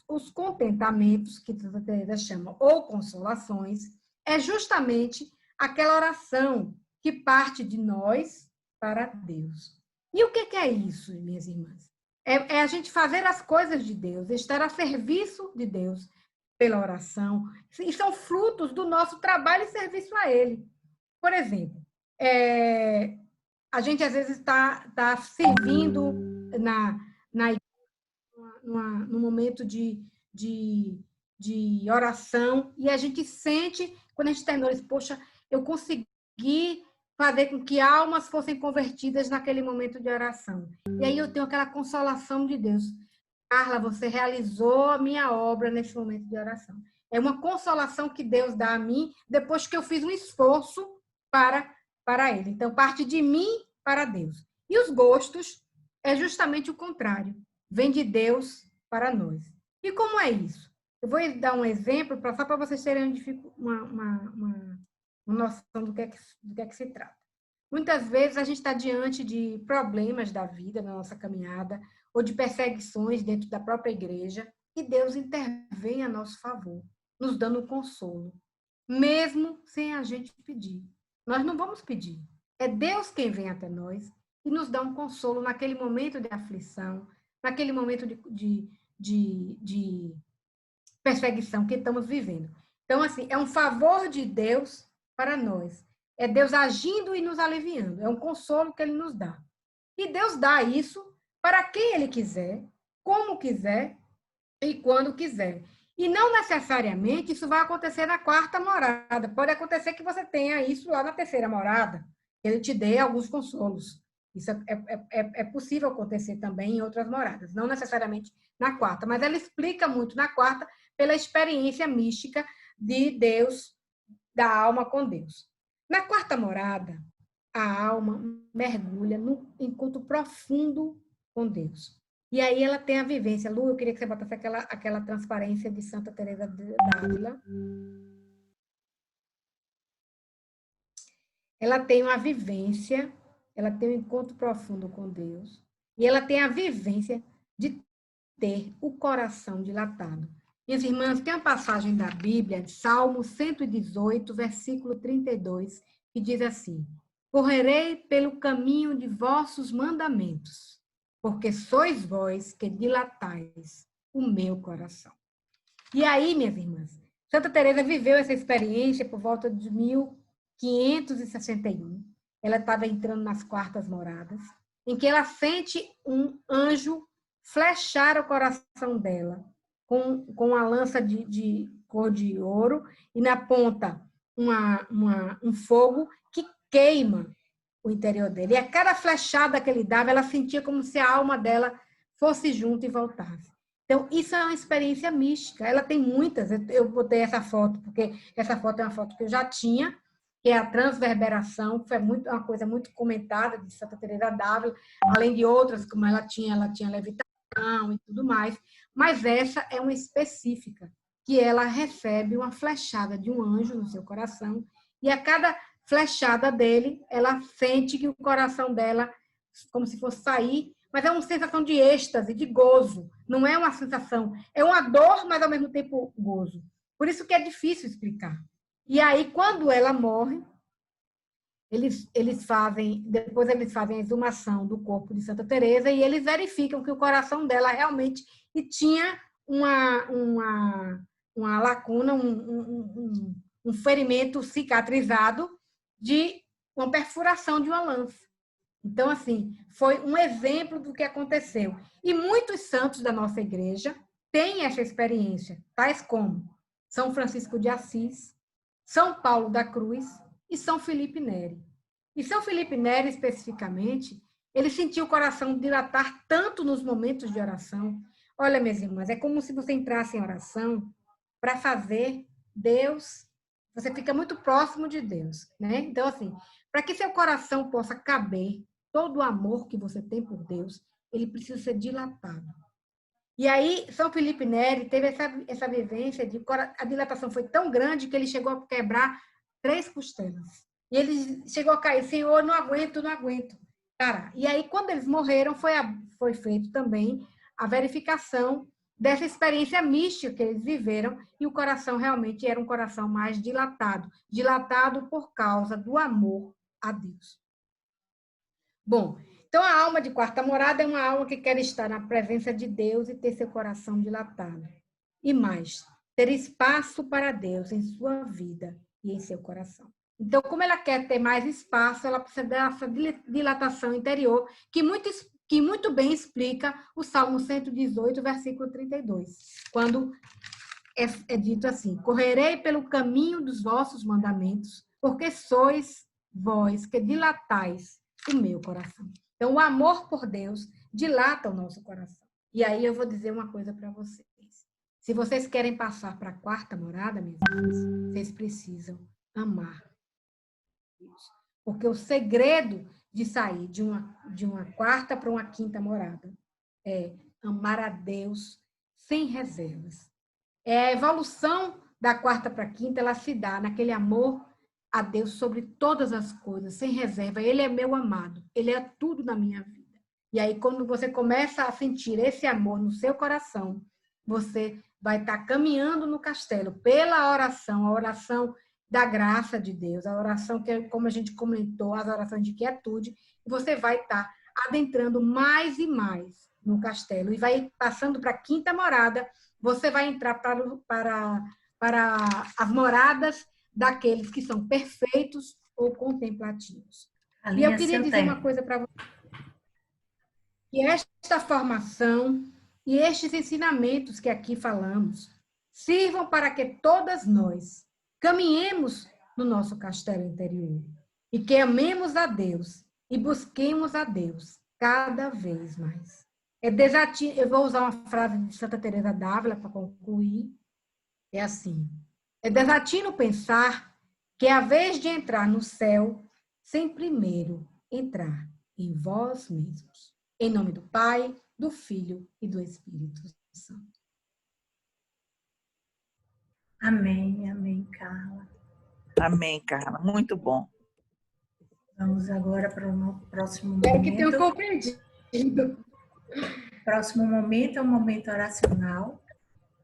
os contentamentos, que Santa Teresa chama, ou consolações, é justamente aquela oração que parte de nós para Deus. E o que é isso, minhas irmãs? É a gente fazer as coisas de Deus, estar a serviço de Deus pela oração, e são frutos do nosso trabalho e serviço a Ele. Por exemplo, a gente às vezes está servindo na igreja, num momento de oração, e a gente sente, quando a gente terminou, poxa, eu consegui fazer com que almas fossem convertidas naquele momento de oração. E aí eu tenho aquela consolação de Deus. Carla, você realizou a minha obra nesse momento de oração. É uma consolação que Deus dá a mim depois que eu fiz um esforço para Ele. Então, parte de mim para Deus. E os gostos é justamente o contrário. Vem de Deus para nós. E como é isso? Eu vou dar um exemplo só para vocês terem uma noção do que é que se trata. Muitas vezes a gente está diante de problemas da vida, na nossa caminhada, ou de perseguições dentro da própria igreja, e Deus intervém a nosso favor, nos dando um consolo, mesmo sem a gente pedir. Nós não vamos pedir. É Deus quem vem até nós e nos dá um consolo naquele momento de aflição, naquele momento de perseguição que estamos vivendo. Então, assim, é um favor de Deus para nós. É Deus agindo e nos aliviando. É um consolo que Ele nos dá. E Deus dá isso para quem Ele quiser, como quiser e quando quiser. E não necessariamente isso vai acontecer na quarta morada. Pode acontecer que você tenha isso lá na terceira morada. Que Ele te dê alguns consolos. Isso é possível acontecer também em outras moradas. Não necessariamente na quarta. Mas ela explica muito na quarta pela experiência mística de Deus, da alma com Deus. Na quarta morada, a alma mergulha num encontro profundo com Deus. E aí ela tem a vivência. Lu, eu queria que você botasse aquela transparência de Santa Teresa d'Ávila. Ela tem uma vivência, ela tem um encontro profundo com Deus, e ela tem a vivência de ter o coração dilatado. Minhas irmãs, tem uma passagem da Bíblia, Salmo 118, versículo 32, que diz assim: correrei pelo caminho de vossos mandamentos, porque sois vós que dilatais o meu coração. E aí, minhas irmãs, Santa Teresa viveu essa experiência por volta de 1561. Ela estava entrando nas quartas moradas, em que ela sente um anjo flechar o coração dela com uma lança de cor de ouro e na ponta um fogo que queima o interior dele. E a cada flechada que ele dava, ela sentia como se a alma dela fosse junto e voltasse. Então, isso é uma experiência mística. Ela tem muitas. Eu botei essa foto, porque essa foto é uma foto que eu já tinha, que é a transverberação, que foi uma coisa muito comentada de Santa Teresa d'Ávila, além de outras, como ela tinha levitação, perdão e tudo mais, mas essa é uma específica, que ela recebe uma flechada de um anjo no seu coração, e a cada flechada dele, ela sente que o coração dela, como se fosse sair, mas é uma sensação de êxtase, de gozo. Não é uma sensação, é uma dor, mas ao mesmo tempo gozo. Por isso que é difícil explicar. E aí, quando ela morre, depois eles fazem a exumação do corpo de Santa Teresa e eles verificam que o coração dela realmente tinha uma lacuna, um ferimento cicatrizado de uma perfuração de uma lança. Então, assim, foi um exemplo do que aconteceu. E muitos santos da nossa igreja têm essa experiência, tais como São Francisco de Assis, São Paulo da Cruz e São Felipe Neri. E São Felipe Neri, especificamente, ele sentiu o coração dilatar tanto nos momentos de oração. Olha, minhas irmãs, é como se você entrasse em oração para fazer Deus, você fica muito próximo de Deus, né? Então, assim, para que seu coração possa caber todo o amor que você tem por Deus, ele precisa ser dilatado. E aí, São Felipe Neri teve essa vivência de a dilatação foi tão grande que ele chegou a quebrar 3 costelas. E ele chegou a cair, Senhor, não aguento, não aguento. Cara, e aí, quando eles morreram, foi feito também a verificação dessa experiência mística que eles viveram, e o coração realmente era um coração mais dilatado por causa do amor a Deus. Bom, então a alma de quarta morada é uma alma que quer estar na presença de Deus e ter seu coração dilatado. E mais, ter espaço para Deus em sua vida e em seu coração. Então, como ela quer ter mais espaço, ela precisa dessa dilatação interior, que muito bem explica o Salmo 118, versículo 32, quando é dito assim: correrei pelo caminho dos vossos mandamentos, porque sois vós que dilatais o meu coração. Então, o amor por Deus dilata o nosso coração. E aí eu vou dizer uma coisa para vocês. Se vocês querem passar para a quarta morada, meus irmãos, vocês precisam amar Deus. Porque o segredo de sair de uma quarta para uma quinta morada é amar a Deus sem reservas. A evolução da quarta para a quinta, ela se dá naquele amor a Deus sobre todas as coisas, sem reserva. Ele é meu amado, ele é tudo na minha vida. E aí, quando você começa a sentir esse amor no seu coração, você vai estar caminhando no castelo pela oração, a oração da graça de Deus, a oração que, como a gente comentou, as orações de quietude, e você vai estar adentrando mais e mais no castelo, e vai passando para a quinta morada, você vai entrar para as moradas daqueles que são perfeitos ou contemplativos. E eu queria dizer uma coisa para você, que esta formação e estes ensinamentos que aqui falamos sirvam para que todas nós caminhemos no nosso castelo interior e que amemos a Deus e busquemos a Deus cada vez mais. Eu vou usar uma frase de Santa Teresa d'Ávila para concluir. É assim: é desatino pensar que é a vez de entrar no céu sem primeiro entrar em vós mesmos. Em nome do Pai, do Filho e do Espírito Santo. Amém, amém, Carla. Amém, Carla. Muito bom. Vamos agora para o próximo momento. Espero que tenham compreendido. Próximo momento é o momento oracional.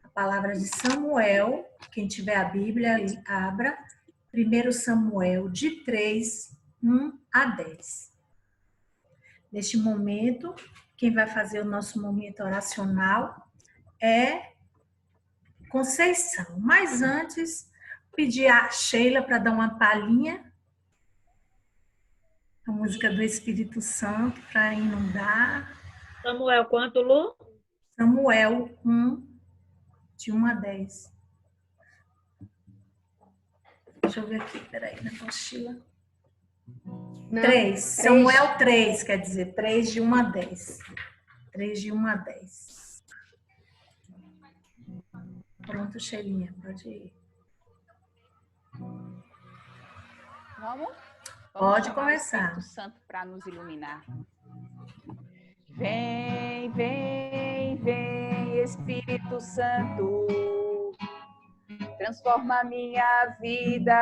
A palavra de Samuel. Quem tiver a Bíblia, abra. 1 Samuel, de 3, 1 a 10. Neste momento, quem vai fazer o nosso momento oracional é Conceição. Mas antes, pedir a Sheila para dar uma palhinha. A música do Espírito Santo para inundar. Samuel, quanto, Lu? Samuel 1, de 1 a 10. Deixa eu ver aqui, peraí, na apostila. 3. Samuel 3, quer dizer, 3 de 1 a 10. 3 de 1 a 10. Pronto, Sheilinha, pode ir. Vamos? Pode começar. O Espírito Santo para nos iluminar. Vem, vem, vem, Espírito Santo, transforma minha vida.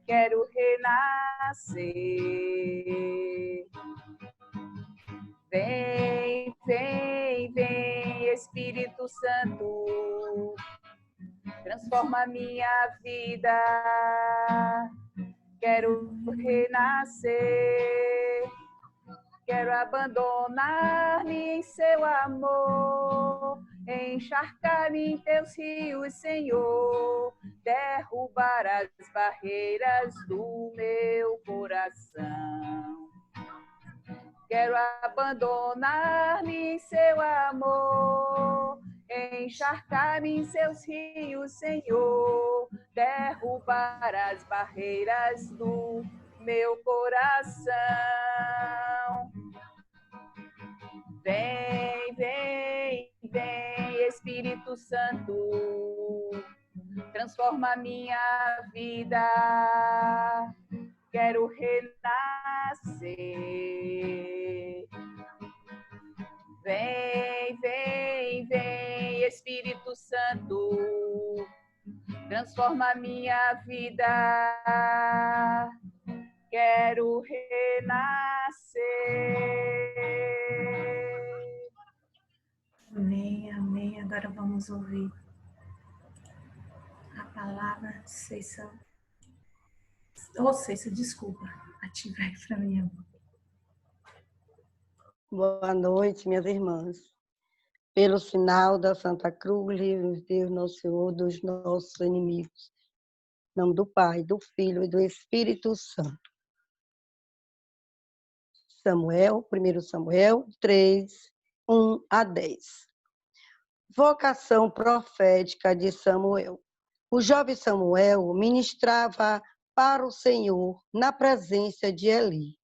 Quero renascer. Vem, vem, vem, Espírito Santo, transforma minha vida. Quero renascer. Quero abandonar-me em seu amor, encharcar-me em teus rios, Senhor, derrubar as barreiras do meu coração. Quero abandonar-me em seu amor, encharcar-me em seus rios, Senhor, derrubar as barreiras do meu coração. Vem, vem, vem, Espírito Santo, transforma minha vida. Quero renascer. Vem, vem, vem, Espírito Santo, transforma minha vida. Quero renascer. Amém, amém. Agora vamos ouvir a palavra Ceiça. Ô, Ceiça, desculpa. Ativa aí para mim. Boa noite, minhas irmãs. Pelo sinal da Santa Cruz, livre-nos Deus, nosso Senhor, dos nossos inimigos. Em nome do Pai, do Filho e do Espírito Santo. Samuel, 1 Samuel 3, 1 a 10. Vocação profética de Samuel. O jovem Samuel ministrava para o Senhor na presença de Eli.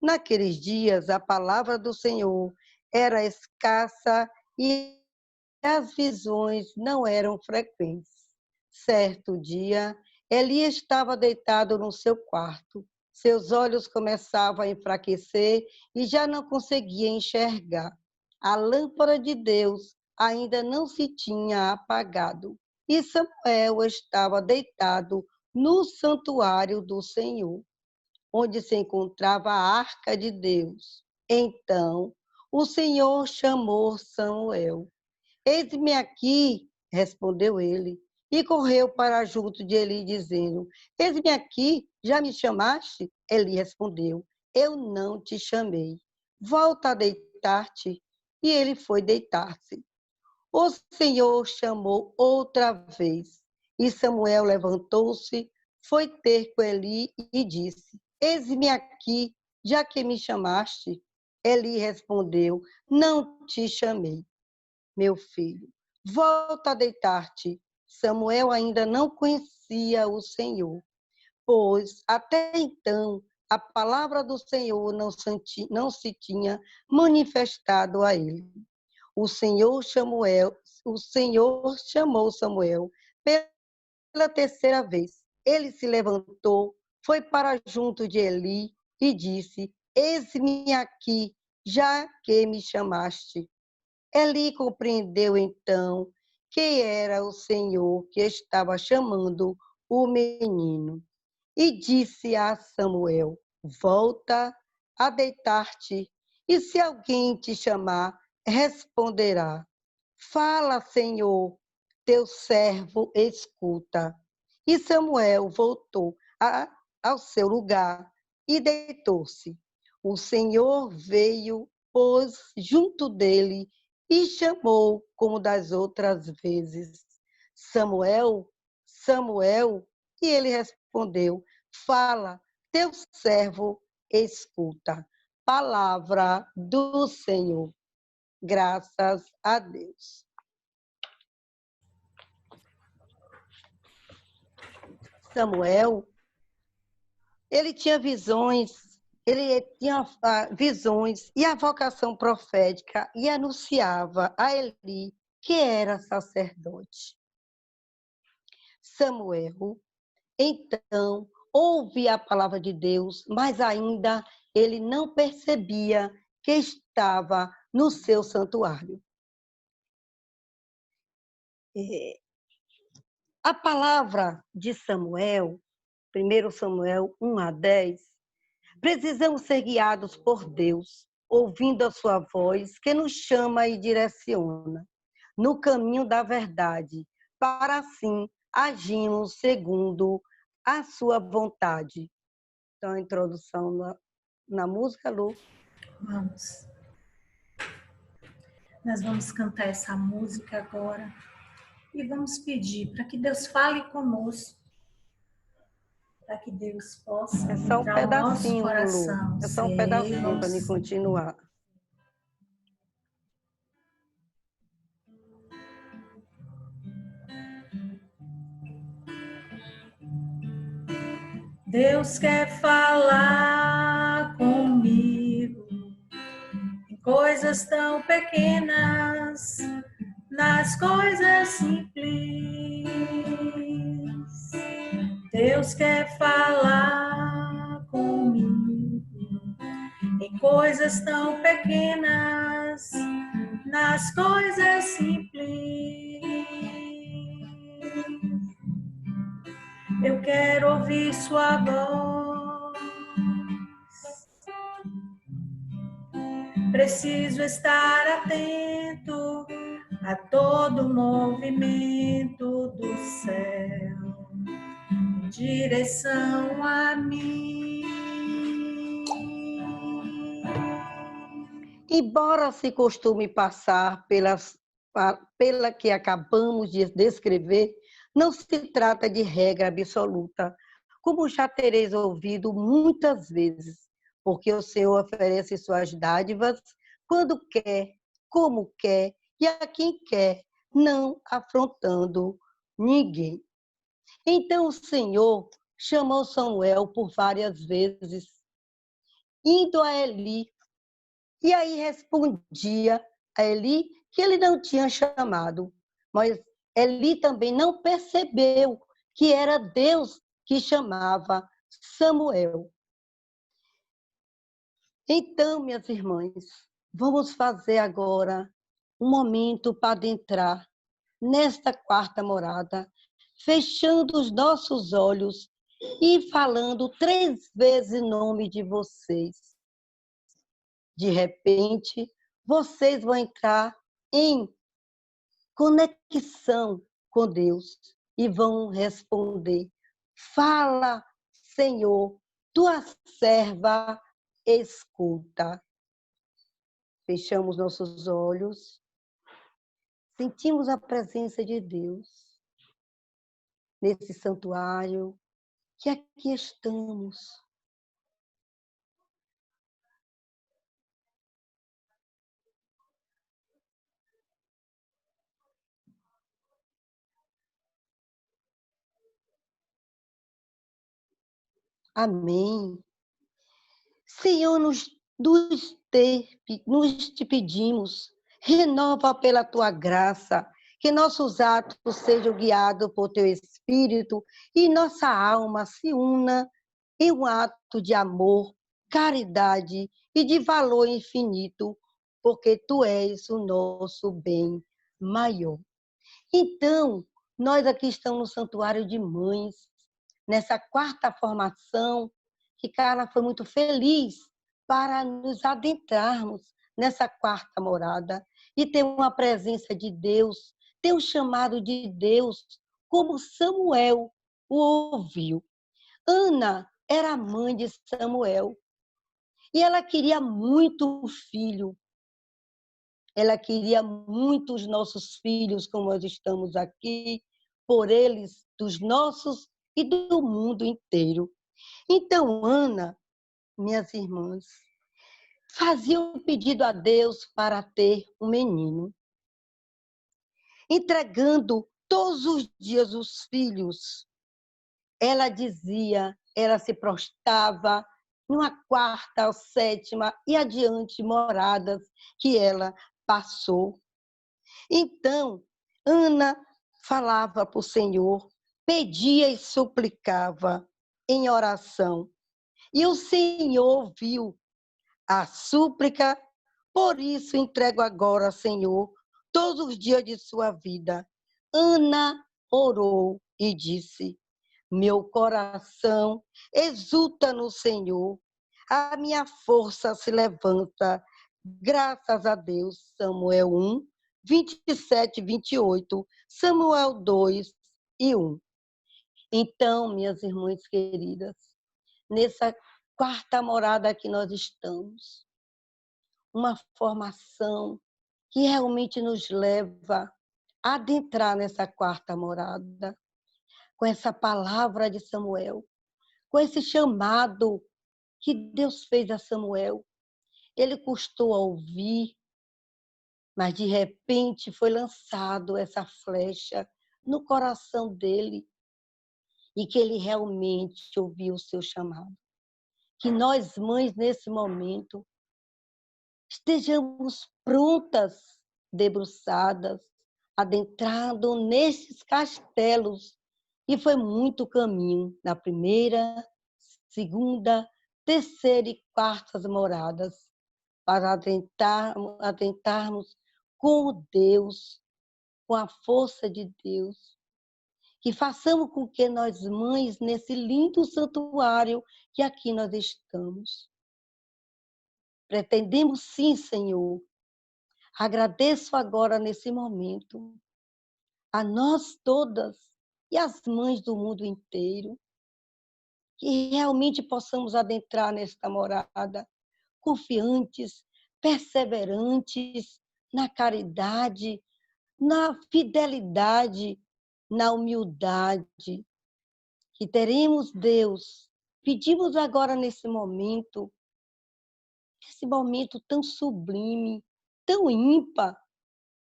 Naqueles dias, a palavra do Senhor era escassa e as visões não eram frequentes. Certo dia, Eli estava deitado no seu quarto. Seus olhos começavam a enfraquecer e já não conseguia enxergar. A lâmpada de Deus ainda não se tinha apagado. E Samuel estava deitado no santuário do Senhor, onde se encontrava a arca de Deus. Então, o Senhor chamou Samuel. Eis-me aqui, respondeu ele, e correu para junto de Eli, dizendo, eis-me aqui, já me chamaste? Eli respondeu, eu não te chamei. Volta a deitar-te. E ele foi deitar-se. O Senhor chamou outra vez, e Samuel levantou-se, foi ter com Eli e disse, eis-me aqui, já que me chamaste. Eli respondeu, não te chamei. Meu filho, volta a deitar-te. Samuel ainda não conhecia o Senhor, pois até então a palavra do Senhor não se tinha manifestado a ele. O Senhor chamou Samuel pela terceira vez. Ele se levantou, foi para junto de Eli e disse, eis-me aqui, já que me chamaste. Eli compreendeu então que era o Senhor que estava chamando o menino. E disse a Samuel, volta a deitar-te, e se alguém te chamar, responderá, fala, Senhor, teu servo escuta. E Samuel voltou ao seu lugar e deitou-se. O Senhor veio, pôs junto dele e chamou como das outras vezes. Samuel, Samuel, e ele respondeu, fala, teu servo escuta. Palavra do Senhor. Graças a Deus. Samuel, ele tinha visões e a vocação profética e anunciava a Eli que era sacerdote. Samuel, então, ouve a palavra de Deus, mas ainda ele não percebia que estava no seu santuário. A palavra de Samuel, 1 Samuel 1-10, precisamos ser guiados por Deus, ouvindo a sua voz que nos chama e direciona no caminho da verdade, para assim agirmos segundo a sua vontade. Então, a introdução na música, Lu. Vamos. Nós vamos cantar essa música agora e vamos pedir para que Deus fale conosco, para que Deus possa É só um entrar no nosso pedacinho, coração. Lu. É só um pedacinho para me continuar. Deus quer falar comigo em coisas tão pequenas, nas coisas simples. Deus quer falar comigo em coisas tão pequenas, nas coisas simples. Eu quero ouvir sua voz. Preciso estar atento a todo movimento do céu em direção a mim. Embora se costume passar pela que acabamos de descrever, não se trata de regra absoluta, como já tereis ouvido muitas vezes, porque o Senhor oferece suas dádivas quando quer, como quer e a quem quer, não afrontando ninguém. Então o Senhor chamou Samuel por várias vezes, indo a Eli, e aí respondia a Eli que ele não tinha chamado, mas Eli também não percebeu que era Deus que chamava Samuel. Então, minhas irmãs, vamos fazer agora um momento para adentrar nesta quarta morada, fechando os nossos olhos e falando 3 vezes o nome de vocês. De repente, vocês vão entrar em conexão com Deus e vão responder: fala, Senhor, tua serva escuta. Fechamos nossos olhos, sentimos a presença de Deus nesse santuário que aqui estamos. Amém. Senhor, nos te pedimos, renova pela tua graça, que nossos atos sejam guiados por teu Espírito e nossa alma se una em um ato de amor, caridade e de valor infinito, porque tu és o nosso bem maior. Então, nós aqui estamos no Santuário de Mães, nessa quarta formação, que Carla foi muito feliz para nos adentrarmos nessa quarta morada e ter uma presença de Deus, ter um chamado de Deus, como Samuel o ouviu. Ana era mãe de Samuel e ela queria muito o filho. Ela queria muito os nossos filhos, como nós estamos aqui, por eles, dos nossos e do mundo inteiro. Então, Ana, minhas irmãs, fazia um pedido a Deus para ter um menino, entregando todos os dias os filhos. Ela dizia, ela se prostrava numa quarta ou sétima e adiante moradas que ela passou. Então, Ana falava para o Senhor, pedia e suplicava em oração. E o Senhor ouviu a súplica, Por isso entrego agora, Senhor, todos os dias de sua vida. Ana orou e disse: meu coração exulta no Senhor, a minha força se levanta. Graças a Deus. Samuel 1, 27 e 28, Samuel 2 e 1. Então, minhas irmãs queridas, nessa quarta morada que nós estamos, uma formação que realmente nos leva a adentrar nessa quarta morada, com essa palavra de Samuel, com esse chamado que Deus fez a Samuel. Ele custou a ouvir, mas de repente foi lançado essa flecha no coração dele e que ele realmente ouviu o seu chamado. Que nós, mães, nesse momento, estejamos prontas, debruçadas, adentrando nesses castelos. E foi muito caminho na primeira, segunda, terceira e quartas moradas para adentrarmos com o Deus, com a força de Deus. Que façamos com que nós, mães, nesse lindo santuário que aqui nós estamos. Pretendemos sim, Senhor. Agradeço agora, nesse momento, a nós todas e as mães do mundo inteiro, que realmente possamos adentrar nesta morada, confiantes, perseverantes na caridade, na fidelidade, na humildade, que teremos Deus. Pedimos agora nesse momento tão sublime, tão ímpar,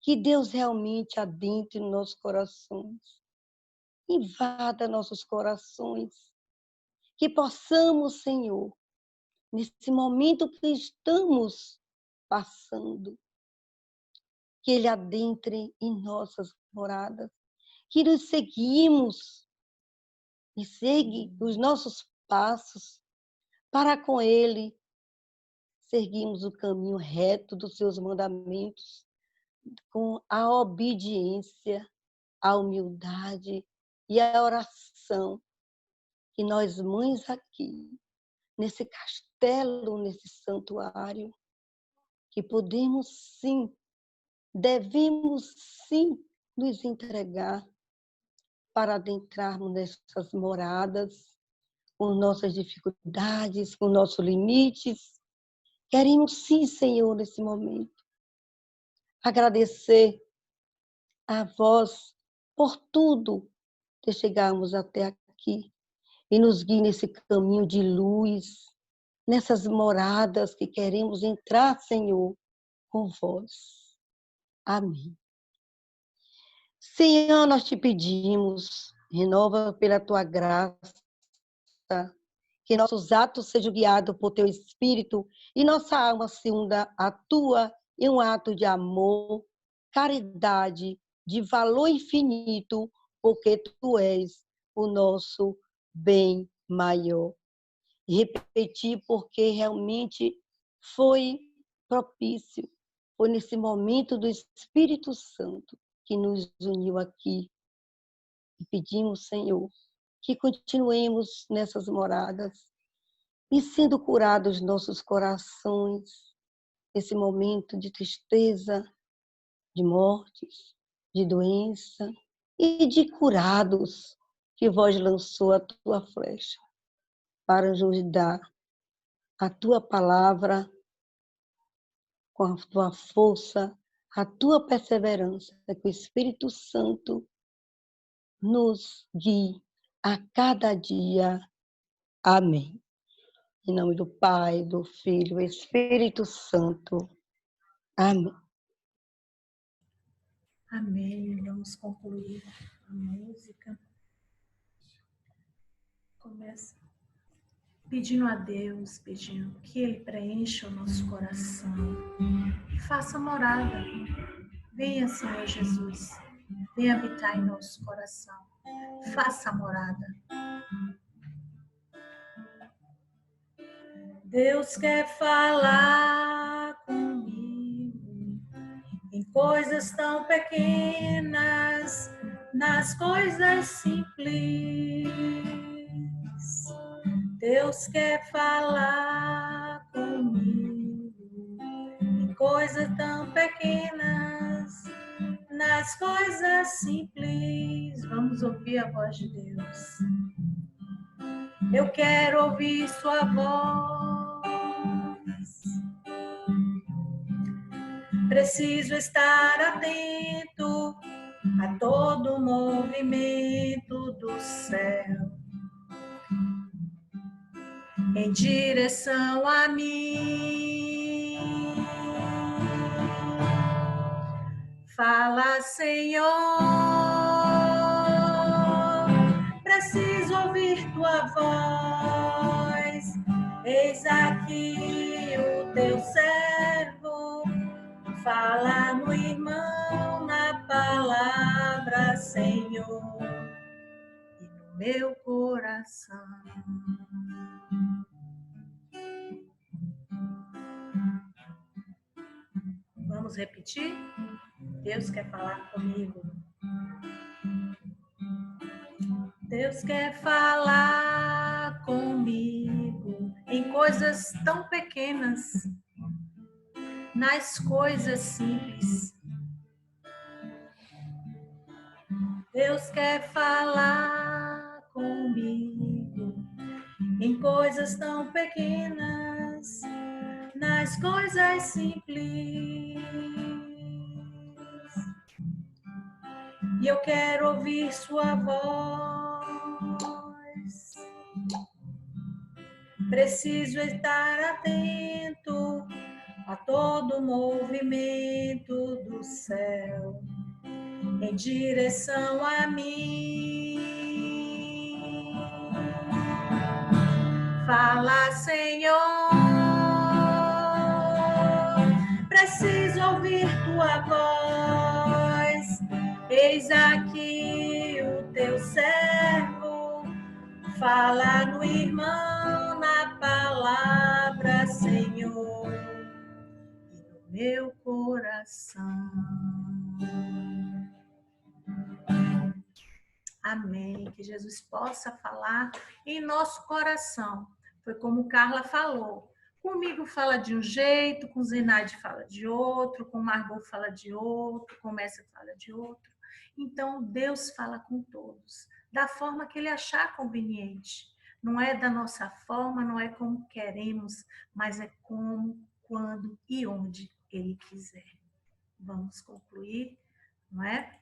que Deus realmente adentre nos nossos corações, invada nossos corações, que possamos, Senhor, nesse momento que estamos passando, que Ele adentre em nossas moradas, que nos seguimos e segue os nossos passos para com Ele seguirmos o caminho reto dos seus mandamentos, com a obediência, a humildade e a oração, que nós, mães aqui, nesse castelo, nesse santuário, que podemos sim, devemos sim nos entregar para adentrarmos nessas moradas, com nossas dificuldades, com nossos limites. Queremos sim, Senhor, nesse momento, agradecer a vós por tudo que chegarmos até aqui e nos guie nesse caminho de luz, nessas moradas que queremos entrar, Senhor, com vós. Amém. Senhor, nós te pedimos, renova pela tua graça, que nossos atos sejam guiados por teu Espírito e nossa alma se unda à tua em um ato de amor, caridade, de valor infinito, porque tu és o nosso bem maior. E repetir porque realmente foi propício, foi nesse momento do Espírito Santo que nos uniu aqui. E pedimos, Senhor, que continuemos nessas moradas e sendo curados nossos corações, nesse momento de tristeza, de mortes, de doença e de curados que vós lançou a tua flecha para nos dar a tua palavra com a tua força, a tua perseverança, que o Espírito Santo nos guie a cada dia. Amém. Em nome do Pai, do Filho, do Espírito Santo. Amém. Amém. Vamos concluir a música. Começa pedindo a Deus, pedindo que Ele preencha o nosso coração e faça morada. Venha, Senhor Jesus, venha habitar em nosso coração. Faça morada. Deus quer falar comigo. coisas tão pequenas, nas coisas simples. Deus quer falar comigo em coisas tão pequenas, nas coisas simples. Vamos ouvir a voz de Deus. Eu quero ouvir sua voz. Preciso estar atento a todo movimento do céu em direção a mim. Fala, Senhor, preciso ouvir tua voz. Eis aqui o teu servo, fala no irmão, na palavra, Senhor, e no meu coração. Vamos repetir? Deus quer falar comigo. Deus quer falar comigo em coisas tão pequenas, nas coisas simples. Deus quer falar comigo em coisas tão pequenas, nas coisas simples. E eu quero ouvir sua voz. Preciso estar atento a todo movimento do céu em direção a mim. Fala, Senhor, preciso ouvir tua voz. Eis aqui o teu servo, fala no irmão, na palavra, Senhor, e no meu coração. Amém. Que Jesus possa falar em nosso coração. Foi como Carla falou. Comigo fala de um jeito, com Zenaide fala de outro, com Margot fala de outro, com Messa fala de outro. Então, Deus fala com todos, da forma que Ele achar conveniente. Não é da nossa forma, não é como queremos, mas é como, quando e onde Ele quiser. Vamos concluir, não é?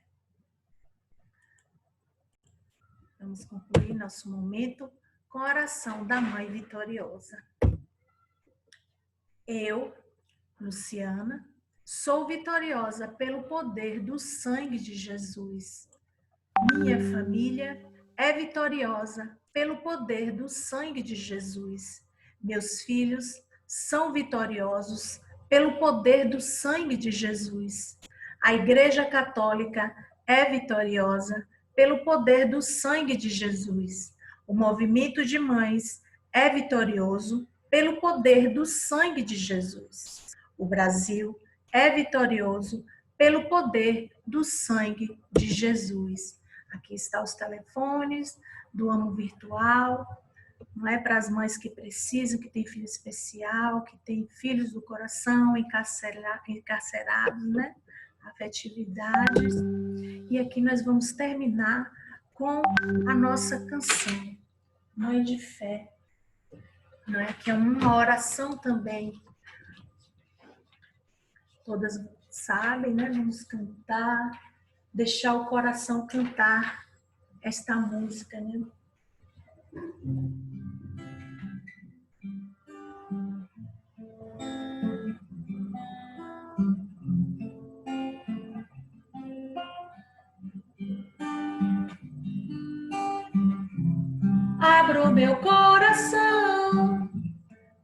Vamos concluir nosso momento com a oração da Mãe Vitoriosa. Eu, Luciana, sou vitoriosa pelo poder do sangue de Jesus. Minha família é vitoriosa pelo poder do sangue de Jesus. Meus filhos são vitoriosos pelo poder do sangue de Jesus. A Igreja Católica é vitoriosa pelo poder do sangue de Jesus. O movimento de mães é vitorioso pelo poder do sangue de Jesus. O Brasil é vitorioso pelo poder do sangue de Jesus. Aqui estão os telefones do Amo Virtual, não é, para as mães que precisam, que têm filho especial, que têm filhos do coração encarcerados, né? Afetividades. E aqui nós vamos terminar com a nossa canção, Mãe de Fé, não é? Que é uma oração também. Todas sabem, né? Vamos cantar, deixar o coração cantar esta música, né? Abro meu coração,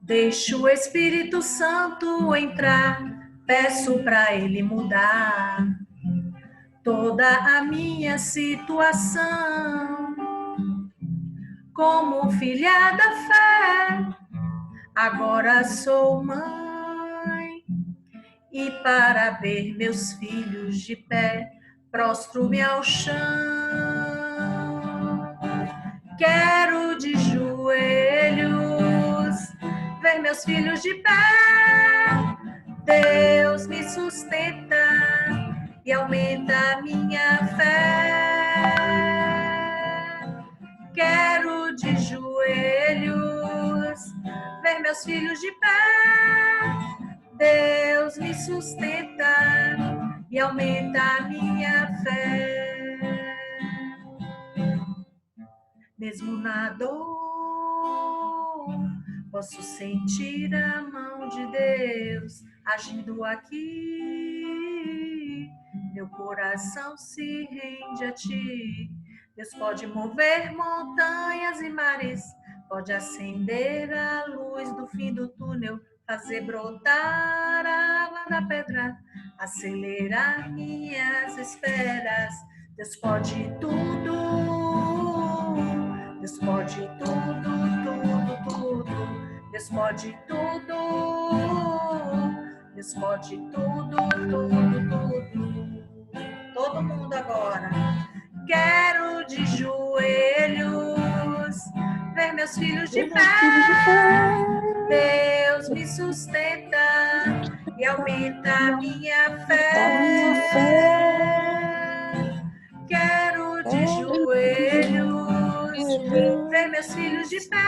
deixo o Espírito Santo entrar, peço para Ele mudar toda a minha situação. Como filha da fé, agora sou mãe e para ver meus filhos de pé, prostro-me ao chão. Quero de joelhos ver meus filhos de pé. Deus me sustenta e aumenta a minha fé. Quero de joelhos ver meus filhos de pé. Deus me sustenta e aumenta a minha fé. Mesmo na dor, posso sentir a mão de Deus agindo aqui. Meu coração se rende a ti. Deus pode mover montanhas e mares, pode acender a luz do fim do túnel, fazer brotar a água da pedra, acelerar minhas esperas. Deus pode tudo, Deus pode tudo, tudo, tudo. Deus pode tudo, Deus pode tudo, tudo, tudo. Todo mundo agora. Quero de joelhos ver meus filhos de pé. Deus me sustenta e aumenta a minha fé. Quero de joelhos ver meus filhos de pé.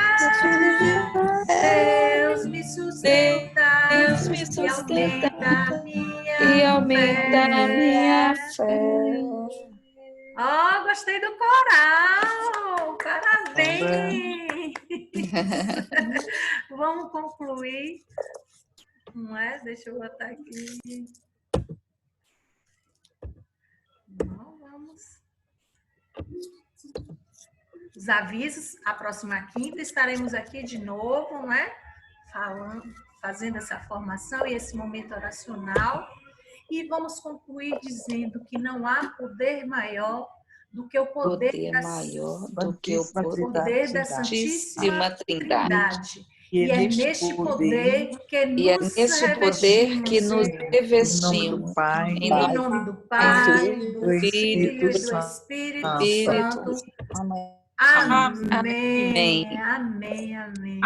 Deus me sustenta e aumenta a minha fé. Oh, gostei do coral! Parabéns! Vamos concluir. Não é? Deixa eu botar aqui. Não, vamos. Os avisos, a próxima quinta estaremos aqui de novo, não é? Fazendo essa formação e esse momento oracional. E vamos concluir dizendo que não há poder maior do que o poder da Santíssima Trindade. E é neste poder que nos revestimos. Em nome do Pai, do Filho e do Espírito Santo. Amém. Amém. Amém.